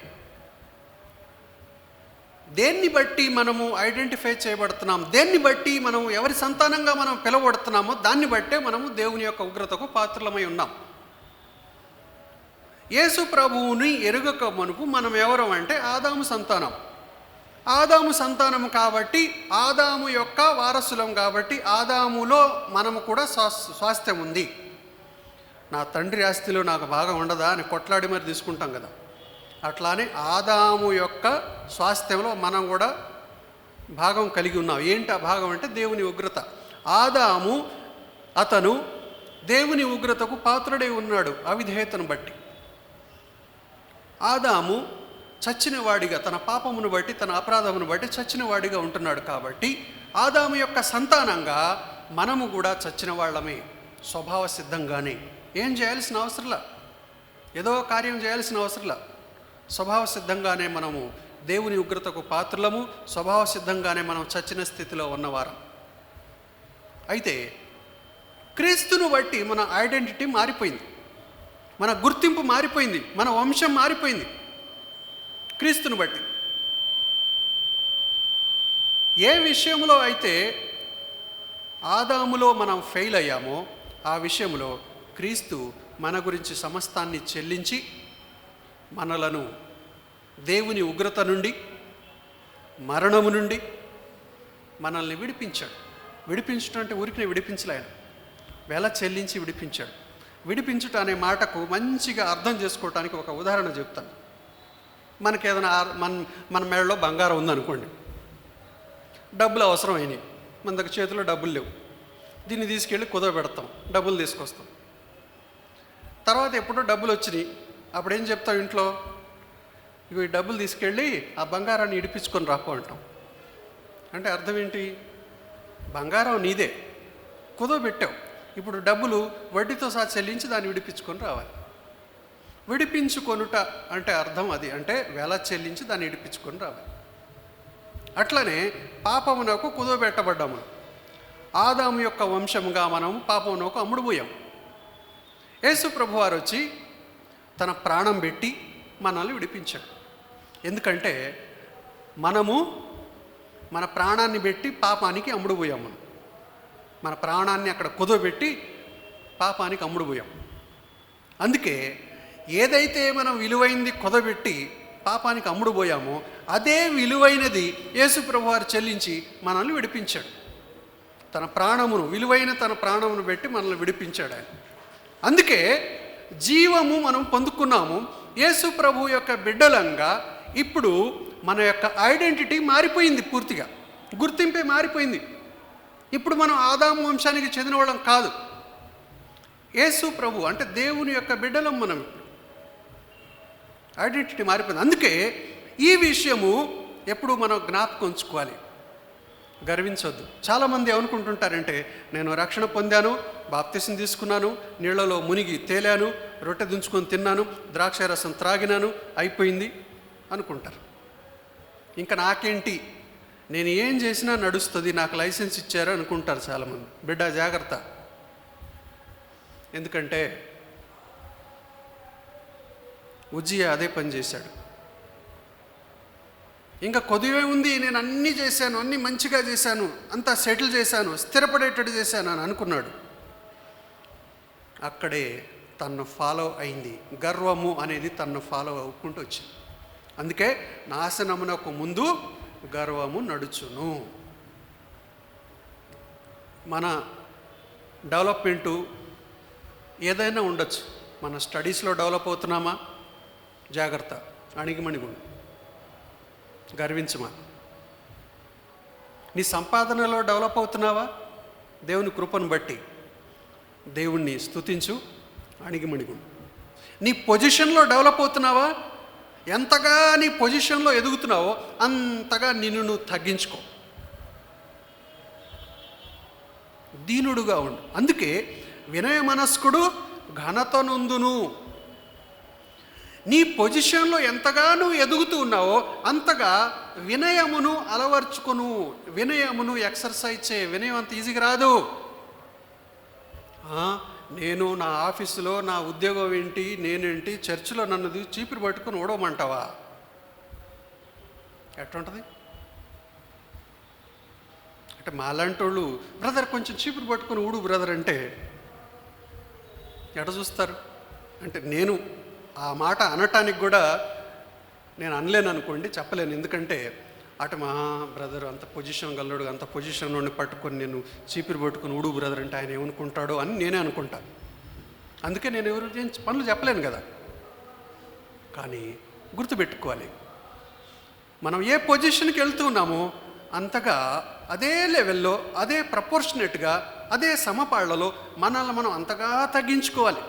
దేన్ని బట్టి మనము ఐడెంటిఫై చేయబడుతున్నాం, దేన్ని బట్టి మనం ఎవరి సంతానంగా మనం పిలువబడుతున్నామో దాన్ని బట్టే మనము దేవుని యొక్క ఉగ్రతకు పాత్రలమై ఉన్నాం. యేసు ప్రభువుని ఎరుగక మునుపు మనం ఎవరం అంటే ఆదాము సంతానం. ఆదాము సంతానము కాబట్టి, ఆదాము యొక్క వారసులం కాబట్టి, ఆదాములో మనము కూడా స్వాస్థ్యం ఉంది. నా తండ్రి ఆస్తిలో నాకు భాగం ఉండదా అని కొట్లాడి మరి తీసుకుంటాం కదా. అట్లానే ఆదాము యొక్క స్వాస్థ్యంలో మనం కూడా భాగం కలిగి ఉన్నాం. ఏంటి ఆ భాగం అంటే దేవుని ఉగ్రత. ఆదాము అతను దేవుని ఉగ్రతకు పాత్రుడై ఉన్నాడు అవిధేయతను బట్టి. ఆదాము చచ్చినవాడిగా, తన పాపమును బట్టి, తన అపరాధమును బట్టి చచ్చినవాడిగా ఉంటున్నాడు. కాబట్టి ఆదాము యొక్క సంతానంగా మనము కూడా చచ్చిన వాళ్ళమే స్వభావ సిద్ధంగానే. ఏం చేయాల్సిన అవసరంలా, ఏదో కార్యం చేయాల్సిన అవసరంలా, స్వభావ సిద్ధంగానే మనము దేవుని ఉగ్రతకు పాత్రులము, స్వభావ సిద్ధంగానే మనం చచ్చిన స్థితిలో ఉన్నవారం. అయితే క్రీస్తును బట్టి మన ఐడెంటిటీ మారిపోయింది, మన గుర్తింపు మారిపోయింది, మన వంశం మారిపోయింది క్రీస్తును బట్టి. ఏ విషయంలో అయితే ఆదాములో మనం ఫెయిల్ అయ్యామో ఆ విషయంలో క్రీస్తు మన గురించి సమస్తాన్ని చెల్లించి మనలను దేవుని ఉగ్రత నుండి, మరణము నుండి మనల్ని విడిపించాడు. విడిపించడం అంటే ఊరికినే విడిపించలే, ఆయన వెల చెల్లించి విడిపించాడు. విడిపించుట అనే మాటకు మంచిగా అర్థం చేసుకోవటానికి ఒక ఉదాహరణ చెప్తాను. మనకి ఏదైనా మన మెడలో బంగారం ఉందనుకోండి, డబ్బులు అవసరం అయినాయి, మన దగ్గర చేతిలో డబ్బులు లేవు, దీన్ని తీసుకెళ్ళి కుదవబెడతాం, డబ్బులు తీసుకొస్తాం. తర్వాత ఎప్పుడో డబ్బులు వచ్చినాయి, అప్పుడు ఏం చెప్తాం ఇంట్లో, ఇగో ఈ డబ్బులు తీసుకెళ్ళి ఆ బంగారాన్ని ఇడిపించుకొని రాపో అంటాం. అంటే అర్థం ఏంటి? బంగారం నీదే, కుదవబెట్టావు, ఇప్పుడు డబ్బులు వడ్డీతో సహా చెల్లించి దాన్ని విడిపించుకొని రావాలి. విడిపించుకొనుట అంటే అర్థం అది, అంటే వెల చెల్లించి దాన్ని విడిపించుకొని రావాలి. అట్లనే పాపమునకు కుదవబెట్టబడ్డాము. ఆదాము యొక్క వంశముగా మనం పాపమునకు అమ్ముడుపోయాం. యేసు ప్రభువారు వచ్చి తన ప్రాణం పెట్టి మనల్ని విడిపించాడు. ఎందుకంటే మనము మన ప్రాణాన్ని పెట్టి పాపానికి అమ్ముడుపోయాము. మన ప్రాణాన్ని అక్కడ కుదవబెట్టి పాపానికి అమ్ముడుపోయాం. అందుకే ఏదైతే మనం విలువైంది కుదబెట్టి పాపానికి అమ్ముడుపోయామో అదే విలువైనది యేసు ప్రభువారు చెల్లించి మనల్ని విడిపించాడు. తన ప్రాణమును, విలువైన తన ప్రాణమును పెట్టి మనల్ని విడిపించాడు ఆయన. అందుకే జీవము మనం పొందుకున్నాము. యేసు ప్రభు యొక్క బిడ్డలంగా ఇప్పుడు మన యొక్క ఐడెంటిటీ మారిపోయింది, పూర్తిగా గుర్తింపే మారిపోయింది. ఇప్పుడు మనం ఆదాము వంశానికి చెందిన వాళ్ళం కాదు, యేసు ప్రభు అంటే దేవుని యొక్క బిడ్డలం మనం. ఐడెంటిటీ మారిపోయింది. అందుకే ఈ విషయము ఎప్పుడు మనం జ్ఞాపకం ఉంచుకోవాలి, గర్వించవద్దు. చాలామంది ఏమనుకుంటుంటారంటే, నేను రక్షణ పొందాను, బాప్తిసం తీసుకున్నాను, నీళ్లలో మునిగి తేలాను, రొట్టె దించుకొని తిన్నాను, ద్రాక్ష రసం త్రాగినాను, అయిపోయింది అనుకుంటారు. ఇంకా నాకేంటి, నేను ఏం చేసినా నడుస్తుంది, నాకు లైసెన్స్ ఇచ్చారు అనుకుంటారు చాలామంది. బిడ్డ జాగ్రత్త. ఎందుకంటే ఉజ్జియా అదే పని చేశాడు. ఇంకా కొద్దివే ఉంది, నేను అన్నీ చేశాను, అన్నీ మంచిగా చేశాను, అంతా సెటిల్ చేశాను, స్థిరపడేటట్టు చేశాను అని అనుకున్నాడు. అక్కడే తన్ను ఫాలో అయింది, గర్వము అనేది తన్ను ఫాలో అవ్వుకుంటూ వచ్చింది. అందుకే నాశనమునకు ముందు గర్వము నడుచును. మన డెవలప్మెంటు ఏదైనా ఉండొచ్చు. మన స్టడీస్లో డెవలప్ అవుతున్నామా? జాగ్రత్త, అణిగిమణిగుండు, గర్వించమా. నీ సంపాదనలో డెవలప్ అవుతున్నావా? దేవుని కృపను బట్టి దేవుణ్ణి స్తుతించు, అణిగిమణిగుండు. నీ పొజిషన్లో డెవలప్ అవుతున్నావా? ఎంతగా నీ పొజిషన్లో ఎదుగుతున్నావో అంతగా నిన్ను నువ్వు తగ్గించుకో, దీనుడుగా ఉండు. అందుకే వినయ మనస్కుడు ఘనత నొందును. నీ పొజిషన్లో ఎంతగా నువ్వు ఎదుగుతూ ఉన్నావో అంతగా వినయమును అలవర్చుకును. వినయమును ఎక్సర్సైజ్ చేయ. వినయం అంత ఈజీగా రాదు. నేను నా ఆఫీసులో నా ఉద్యోగం ఏంటి, నేనేంటి, చర్చిలో నన్ను చీపురు పట్టుకుని ఓడవమంటావా? ఎట్లుంటుంది అంటే, మాలాంటి వాళ్ళు బ్రదర్ కొంచెం చీపురు పట్టుకుని ఊడు బ్రదర్ అంటే ఎట చూస్తారు? అంటే నేను ఆ మాట అనటానికి కూడా నేను అనలేను అనుకోండి, చెప్పలేను. ఎందుకంటే అటు మా బ్రదర్ అంత పొజిషన్ గల్లోడు, అంత పొజిషన్ నుండి పట్టుకొని నేను చీపిరి పట్టుకొని ఉడు బ్రదర్ అంటే ఆయన ఏమనుకుంటాడో అని నేనే అనుకుంటాను. అందుకే నేను ఎవరు పనులు చెప్పలేను కదా. కానీ గుర్తుపెట్టుకోవాలి, మనం ఏ పొజిషన్కి వెళ్తూ ఉన్నామో అంతగా అదే లెవెల్లో, అదే ప్రపోర్షనేట్గా, అదే సమపాళ్లలో మనల్ని మనం అంతగా తగ్గించుకోవాలి.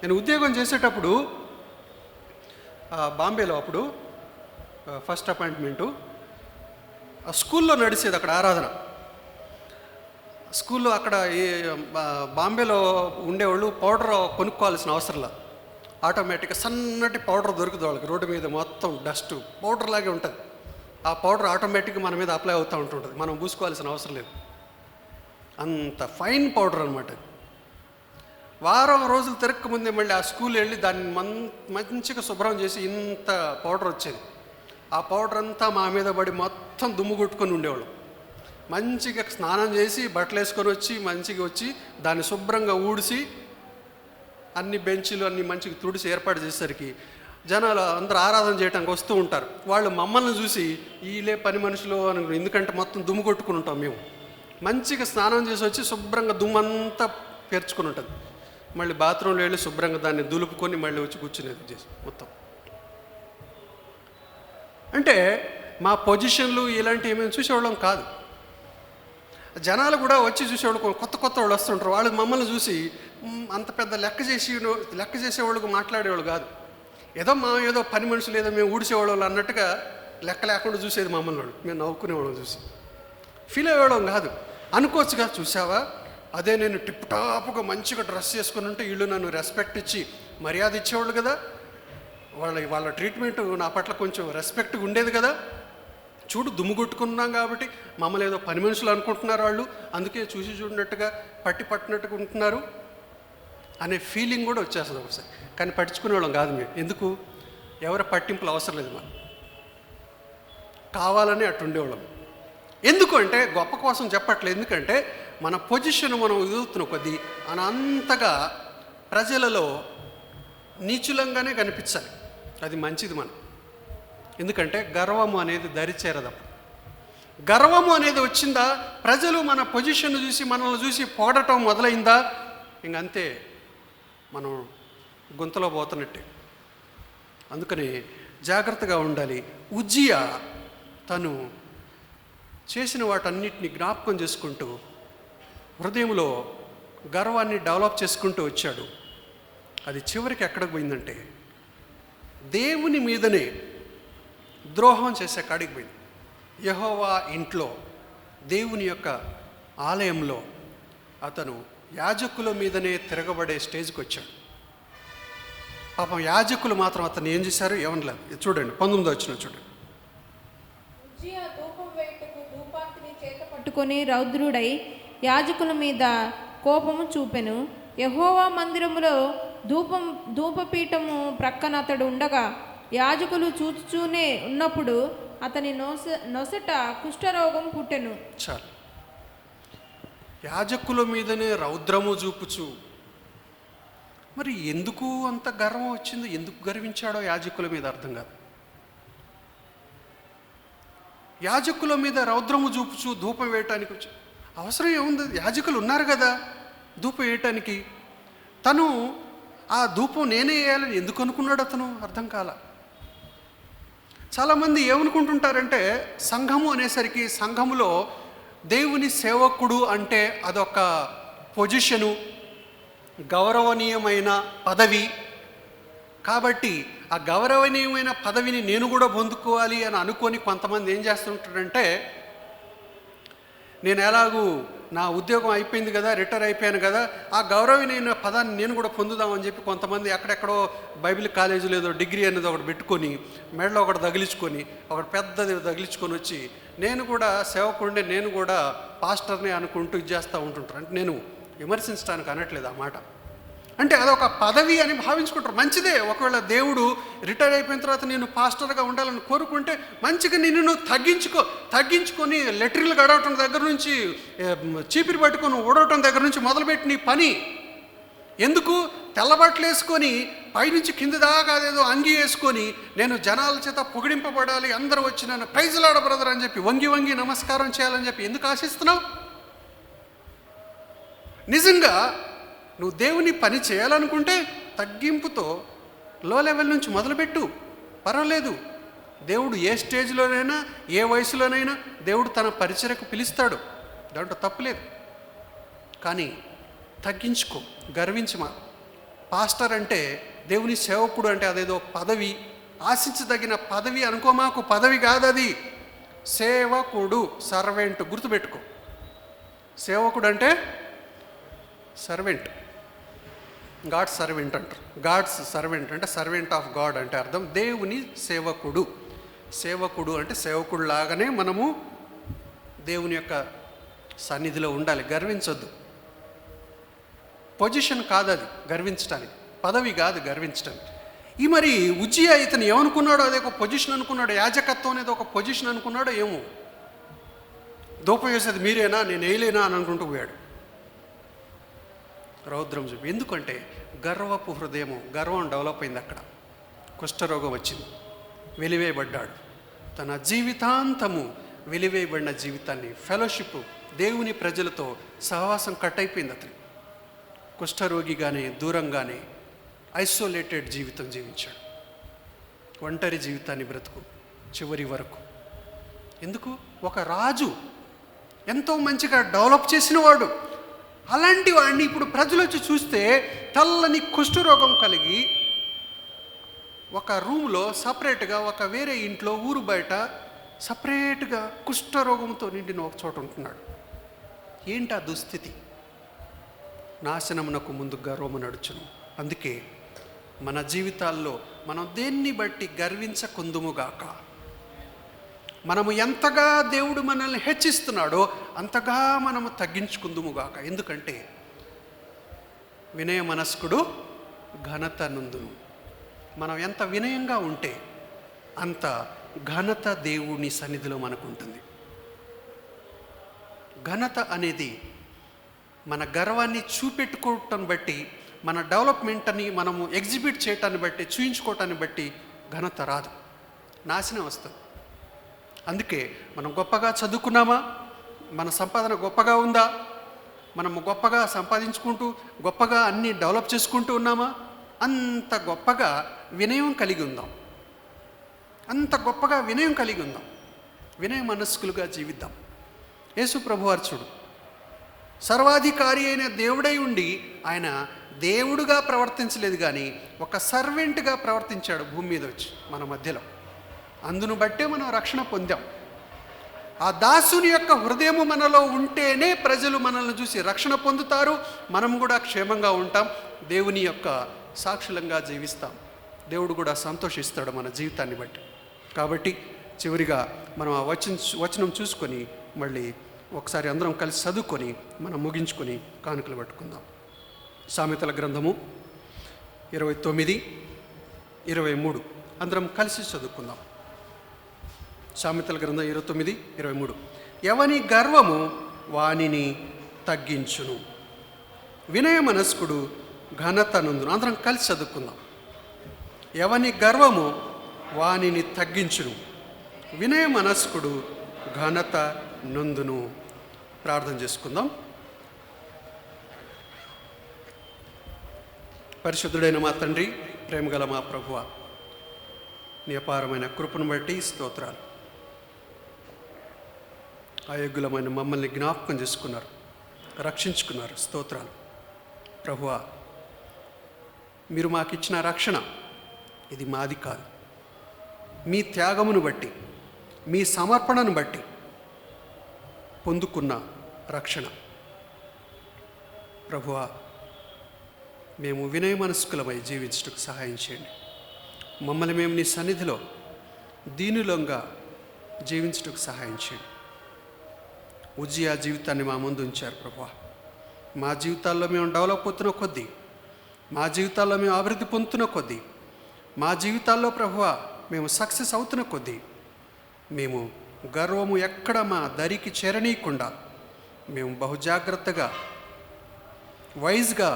నేను ఉద్యోగం చేసేటప్పుడు బాంబేలో అప్పుడు ఫస్ట్ అపాయింట్మెంటు స్కూల్లో నడిచేది అక్కడ ఆరాధన. స్కూల్లో అక్కడ బాంబేలో ఉండేవాళ్ళు పౌడర్ కొనుక్కోవాల్సిన అవసరం లేదు. ఆటోమేటిక్గా సన్నటి పౌడర్ దొరుకుతుంది వాళ్ళకి. రోడ్డు మీద మొత్తం డస్ట్ పౌడర్ లాగే ఉంటుంది. ఆ పౌడర్ ఆటోమేటిక్గా మన మీద అప్లై అవుతూ ఉంటుంటుంది, మనం పూసుకోవాల్సిన అవసరం లేదు. అంత ఫైన్ పౌడర్ అనమాట. వారం రోజులు తిరక్క ముందే మళ్ళీ ఆ స్కూల్ వెళ్ళి దాన్ని మంచిగా శుభ్రం చేసి ఇంత పౌడర్ వచ్చేది. ఆ పౌడర్ అంతా మా మీద పడి మొత్తం దుమ్ము కొట్టుకొని ఉండేవాళ్ళం. మంచిగా స్నానం చేసి బట్టలు వేసుకొని వచ్చి మంచిగా వచ్చి దాన్ని శుభ్రంగా ఊడిసి అన్ని బెంచులు అన్ని మంచిగా తుడిసి ఏర్పాటు చేసేసరికి జనాలు అందరూ ఆరాధన చేయడానికి వస్తూ ఉంటారు. వాళ్ళు మమ్మల్ని చూసి వీళ్ళే పని మనుషులు అని, ఎందుకంటే మొత్తం దుమ్ము కొట్టుకుని ఉంటాం మేము. మంచిగా స్నానం చేసి వచ్చి శుభ్రంగా దుమ్మంతా పేర్చుకుని ఉంటుంది. మళ్ళీ బాత్రూంలో వెళ్ళి శుభ్రంగా దాన్ని దులుపుకొని మళ్ళీ వచ్చి కూర్చునేది చేసి మొత్తం. అంటే మా పొజిషన్లు ఇలాంటివి మేము చూసేవాళ్ళం కాదు. జనాలు కూడా వచ్చి చూసేవాళ్ళు, కొత్త వాళ్ళు వస్తుంటారు. వాళ్ళు మమ్మల్ని చూసి అంత పెద్ద లెక్క చేసేవాళ్ళకు మాట్లాడేవాళ్ళు కాదు. ఏదో పని మనుషులు, ఏదో మేము ఊడిసేవాళ్ళు అన్నట్టుగా లెక్క లేకుండా చూసేది మమ్మల్ని. వాళ్ళు మేము నవ్వుకునేవాళ్ళం చూసి ఫీల్ అయ్యేవాళ్ళం కాదు. అనుకోవచ్చుగా, చూసావా అదే నేను టిప్ టాప్గా మంచిగా డ్రెస్ చేసుకుని ఉంటే వీళ్ళు నన్ను రెస్పెక్ట్ ఇచ్చి మర్యాద ఇచ్చేవాళ్ళు కదా, వాళ్ళ ట్రీట్మెంట్ నా పట్ల కొంచెం రెస్పెక్ట్గా ఉండేది కదా. చూడు దుమ్ము కొట్టుకున్నాం కాబట్టి మమ్మల్ని ఏదో పని మనుషులు అనుకుంటున్నారు వాళ్ళు, అందుకే చూసి చూడనట్టుగా పట్టినట్టుగా ఉంటున్నారు అనే ఫీలింగ్ కూడా వచ్చేస్తుంది ఒకసారి. కానీ పట్టించుకునేవాళ్ళం కాదు మేము. ఎందుకు? ఎవరి పట్టింపులు అవసరం లేదు మాకు, కావాలని అటు ఉండేవాళ్ళం. ఎందుకు అంటే గొప్ప కోసం చెప్పట్లేదు, ఎందుకంటే మన పొజిషన్ మనం ఎదుగుతున్న కొద్దీ అంతగా ప్రజలలో నీచులంగానే కనిపించాలి. అది మంచిది మనం. ఎందుకంటే గర్వము అనేది దరిచేరదప్పుడు. గర్వము అనేది వచ్చిందా, ప్రజలు మన పొజిషన్ చూసి మనల్ని చూసి పొగడటం మొదలైందా, ఇంకంతే మనం గుంతలో పోతున్నట్టే. అందుకని జాగ్రత్తగా ఉండాలి. ఉజ్జియా తను చేసిన వాటన్నిటిని జ్ఞాపకం చేసుకుంటూ హృదయంలో గర్వాన్ని డెవలప్ చేసుకుంటూ వచ్చాడు. అది చివరికి ఎక్కడికి పోయిందంటే దేవుని మీదనే ద్రోహం చేసే కాడికి పోయింది. యెహోవా ఇంట్లో, దేవుని యొక్క ఆలయంలో అతను యాజకుల మీదనే తిరగబడే స్టేజ్కి వచ్చాడు. పాపం యాజకులు మాత్రం అతను ఏం చేశారు ఏమనలేదు. చూడండి 19వ వచనం చూడండి. ఉజ్జియా ధూపం వేయుటకు ధూపార్తిని చేత పట్టుకొని రౌద్రుడై యాజకుల మీద కోపము చూపెను. యెహోవా మందిరములో ధూపపీఠము ప్రక్కన అతడు ఉండగా యాజకులు చూస్తూనే ఉన్నప్పుడు అతని నొసట కుష్ఠరోగం పుట్టెను. చాలు, యాజకుల మీదనే రౌద్రము చూపుచు. మరి ఎందుకు అంత గర్వం వచ్చిందో, ఎందుకు గర్వించాడో యాజకుల మీద అర్థం కాదు. యాజకుల మీద రౌద్రము చూపుచు ధూపం వేయటానికి వచ్చి అవసరం ఏముంది? యాజకులు ఉన్నారు కదా ధూపం వేయటానికి. తను ఆ ధూపం నేనే వేయాలని ఎందుకు అనుకున్నాడు అతను? అర్థం కాల. చాలామంది ఏమనుకుంటుంటారంటే సంఘము అనేసరికి సంఘములో దేవుని సేవకుడు అంటే అదొక పొజిషను, గౌరవనీయమైన పదవి. కాబట్టి ఆ గౌరవనీయమైన పదవిని నేను కూడా పొందుకోవాలి అని అనుకొని కొంతమంది ఏం చేస్తుంటారంటే, నేను ఎలాగూ నా ఉద్యోగం అయిపోయింది కదా, రిటైర్ అయిపోయాను కదా, ఆ గౌరవనీయమైన పదాన్ని నేను కూడా పొందుదామని చెప్పి కొంతమంది ఎక్కడెక్కడో బైబిల్ కాలేజీలో ఏదో డిగ్రీ అనేది ఒకటి పెట్టుకొని మెడలో ఒకటి తగిలించుకొని ఒకటి పెద్దది తగిలించుకొని వచ్చి నేను కూడా సేవకుడిని, నేను కూడా పాస్టర్ని అనుకుంటూ ఇది చేస్తూ ఉంటుంటారు. అంటే నేను విమర్శించడానికి అనట్లేదు ఆ మాట. అంటే అదొక పదవి అని భావించుకుంటారు. మంచిదే, ఒకవేళ దేవుడు రిటైర్ అయిపోయిన తర్వాత నేను పాస్టర్గా ఉండాలని కోరుకుంటే మంచిగా నిన్ను తగ్గించుకొని లెటరీలు గడవటం దగ్గర నుంచి, చీపిరి పట్టుకొని ఊడవటం దగ్గర నుంచి మొదలుపెట్టి నీ పని ఎందుకు? తెల్లబట్టలు వేసుకొని పైనుంచి కింద దాకా అదేదో అంగి వేసుకొని నేను జనాల చేత పొగిడింపబడాలి, అందరూ వచ్చి నన్ను ప్రైజులాడ బ్రదర్ అని చెప్పి వంగి వంగి నమస్కారం చేయాలని చెప్పి ఎందుకు ఆశిస్తున్నావు? నిజంగా నువ్వు దేవుని పని చేయాలనుకుంటే తగ్గింపుతో లో లెవెల్ నుంచి మొదలుపెట్టు, పర్వాలేదు. దేవుడు ఏ స్టేజ్లోనైనా ఏ వయసులోనైనా దేవుడు తన పరిచర్యకు పిలుస్తాడు, దాంట్లో తప్పులేదు. కానీ తగ్గించుకో, గర్వించమా. పాస్టర్ అంటే, దేవుని సేవకుడు అంటే అదేదో పదవి, ఆశించదగిన పదవి అనుకోమాకు. పదవి కాదు అది, సేవకుడు, సర్వెంట్. గుర్తుపెట్టుకో, సేవకుడు అంటే సర్వెంట్, గాడ్స్ సర్వెంట్ అంటారు. గాడ్స్ సర్వెంట్ అంటే సర్వెంట్ ఆఫ్ గాడ్ అంటే అర్థం దేవుని సేవకుడు. సేవకుడు అంటే సేవకుడు లాగానే మనము దేవుని యొక్క సన్నిధిలో ఉండాలి. గర్వించొద్దు. పొజిషన్ కాదు అది గర్వించడానికి, పదవి కాదు గర్వించడానికి. ఈ మరి ఉజ్జియా ఇతను ఏమనుకున్నాడో అదే ఒక పొజిషన్ అనుకున్నాడు, యాజకత్వం అనేది ఒక పొజిషన్ అనుకున్నాడో ఏమో. దూపం వేసేది మీరేనా, నేను వేయలేనా అని అనుకుంటూ పోయాడు. రౌద్రం చూపి. ఎందుకంటే గర్వపు హృదయము, గర్వం డెవలప్ అయింది అక్కడ. కుష్ఠరోగం వచ్చింది, వెలివేయబడ్డాడు. తన జీవితాంతము వెలివేయబడిన జీవితాన్ని, ఫెలోషిప్, దేవుని ప్రజలతో సహవాసం కట్ అయిపోయింది అతను. కుష్ఠరోగిగానే, దూరంగానే ఐసోలేటెడ్ జీవితం జీవించాడు. ఒంటరి జీవితాన్ని బ్రతుకు చివరి వరకు. ఎందుకు? ఒక రాజు, ఎంతో మంచిగా డెవలప్ చేసిన వాడు, అలాంటి వాడిని ఇప్పుడు ప్రజలు వచ్చి చూస్తే తెల్లని కుష్ఠరోగం కలిగి ఒక రూమ్లో సపరేట్గా, ఒక వేరే ఇంట్లో ఊరు బయట సపరేట్గా కుష్ఠరోగంతో నిండిన ఒక చోట ఉంటున్నాడు. ఏంటి ఆ దుస్థితి? నాశనమునకు ముందు గర్వము నడుచును. అందుకే మన జీవితాల్లో మనం దేన్ని బట్టి గర్వించకుందుముగాక. మనము ఎంతగా దేవుడు మనల్ని హెచ్చిస్తున్నాడో అంతగా మనము తగ్గించుకుందుముగాక. ఎందుకంటే వినయ మనస్కుడు ఘనత నందును. మనం ఎంత వినయంగా ఉంటే అంత ఘనత దేవుని సన్నిధిలో మనకు ఉంటుంది. ఘనత అనేది మన గర్వాన్ని చూపెట్టుకోవటాన్ని బట్టి, మన డెవలప్మెంట్ని మనము ఎగ్జిబిట్ చేయటాన్ని బట్టి, చూయించుకోవటాన్ని బట్టి ఘనత రాదు, నాశనం వస్తుంది. అందుకే మనం గొప్పగా చదువుకున్నామా, మన సంపాదన గొప్పగా ఉందా, మనము గొప్పగా సంపాదించుకుంటూ గొప్పగా అన్నీ డెవలప్ చేసుకుంటూ ఉన్నామా, అంత గొప్పగా వినయం కలిగి ఉందాం. అంత గొప్పగా వినయం కలిగి ఉందాం. వినయ మనస్కులుగా జీవిద్దాం. యేసు ప్రభువారు చూడు, సర్వాధికారి అయిన దేవుడై ఉండి ఆయన దేవుడుగా ప్రవర్తించలేదు, కానీ ఒక సర్వెంట్గా ప్రవర్తించాడు భూమి మీద వచ్చి మన మధ్యలో. అందును బట్టే మనం రక్షణ పొందాం. ఆ దాసుని యొక్క హృదయము మనలో ఉంటేనే ప్రజలు మనల్ని చూసి రక్షణ పొందుతారు, మనం కూడా క్షేమంగా ఉంటాం, దేవుని యొక్క సాక్షులంగా జీవిస్తాం. దేవుడు కూడా సంతోషిస్తాడు మన జీవితాన్ని బట్టి. కాబట్టి చివరిగా మనం ఆ వచనం చూసుకొని మళ్ళీ ఒకసారి అందరం కలిసి చదువుకొని మనం ముగించుకొని కానుకలు పట్టుకుందాం. సామెతల గ్రంథము 29, 23 అందరం కలిసి చదువుకుందాం. సామెతల గ్రంథం 29, 23. ఎవని గర్వము వానిని తగ్గించును, వినయ మనస్కుడు ఘనత నందును. అందరం కలిసి చదువుకుందాం. ఎవని గర్వము వానిని తగ్గించును, వినయ మనస్కుడు ఘనత నందును. ప్రార్థన చేసుకుందాం. పరిశుద్ధుడైన మా తండ్రి, ప్రేమగల మా ప్రభువ, నీ అపారమైన కృపను బట్టి స్తోత్రాలు. అయోగ్యులమైన మమ్మల్ని జ్ఞాపకం చేసుకున్నారు, రక్షించుకున్నారు. స్తోత్రాలు ప్రభువా. మీరు మాకిచ్చిన రక్షణ ఇది మాది కాదు, మీ త్యాగమును బట్టి, మీ సమర్పణను బట్టి పొందుకున్న రక్షణ. ప్రభువా, మేము వినయ మనస్కులమై జీవించటకు సహాయం చేయండి. మమ్మల్ని మేము నీ సన్నిధిలో దీనులంగా జీవించటకు సహాయం చేయండి. ఉజ్జియా జీవితాన్ని మా ముందు ఉంచారు ప్రభువా. మా జీవితాల్లో మేము డెవలప్ అవుతున్న కొద్దీ, మా జీవితాల్లో మేము అభివృద్ధి పొందుతున్న కొద్దీ, మా జీవితాల్లో ప్రభువా మేము సక్సెస్ అవుతున్న కొద్దీ, మేము గర్వము ఎక్కడ మా దరికి చేరనీయకుండా మేము బహుజాగ్రత్తగా, వైజ్గా,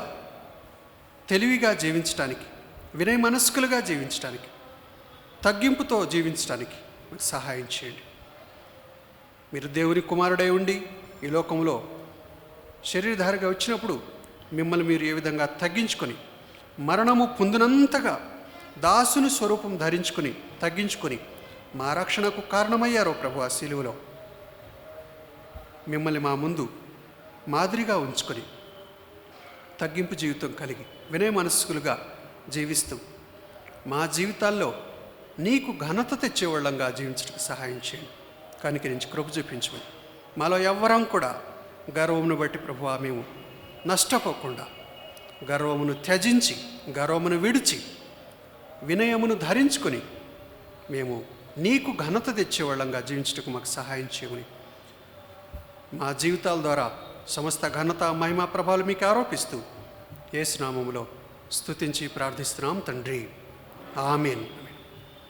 తెలివిగా జీవించడానికి వినయ మనస్కులుగా జీవించడానికి, తగ్గింపుతో జీవించడానికి మీకు సహాయం చేయండి. మీరు దేవుని కుమారుడై ఉండి ఈ లోకంలో శరీరధారిగా వచ్చినప్పుడు మిమ్మల్ని మీరు ఏ విధంగా తగ్గించుకొని మరణము పొందినంతగా దాసుని స్వరూపం ధరించుకొని తగ్గించుకొని మా రక్షణకు కారణమయ్యారో ప్రభు ఆ శిలువలో. మిమ్మల్ని మా ముందు మాదిరిగా ఉంచుకొని తగ్గింపు జీవితం కలిగి వినయ మనస్కులుగా జీవిస్తూ మా జీవితాల్లో నీకు ఘనత తెచ్చేవాళ్ళంగా జీవించడానికి సహాయం చేయండి. కనికరించి కృప చూపించమని, మాలో ఎవ్వరం కూడా గర్వమును బట్టి ప్రభువా మేము నష్టపోకుండా గర్వమును త్యజించి గర్వమును విడిచి వినయమును ధరించుకొని మేము నీకు ఘనత తెచ్చేవాళ్ళంగా జీవించటకు మాకు సహాయం చేయమని, మా జీవితాల ద్వారా సమస్త ఘనత మహిమ ప్రభావాలు మీకు ఆరోపిస్తూ యేసు నామములో స్తుతించి ప్రార్థిస్తున్నాం తండ్రి. ఆమేన్.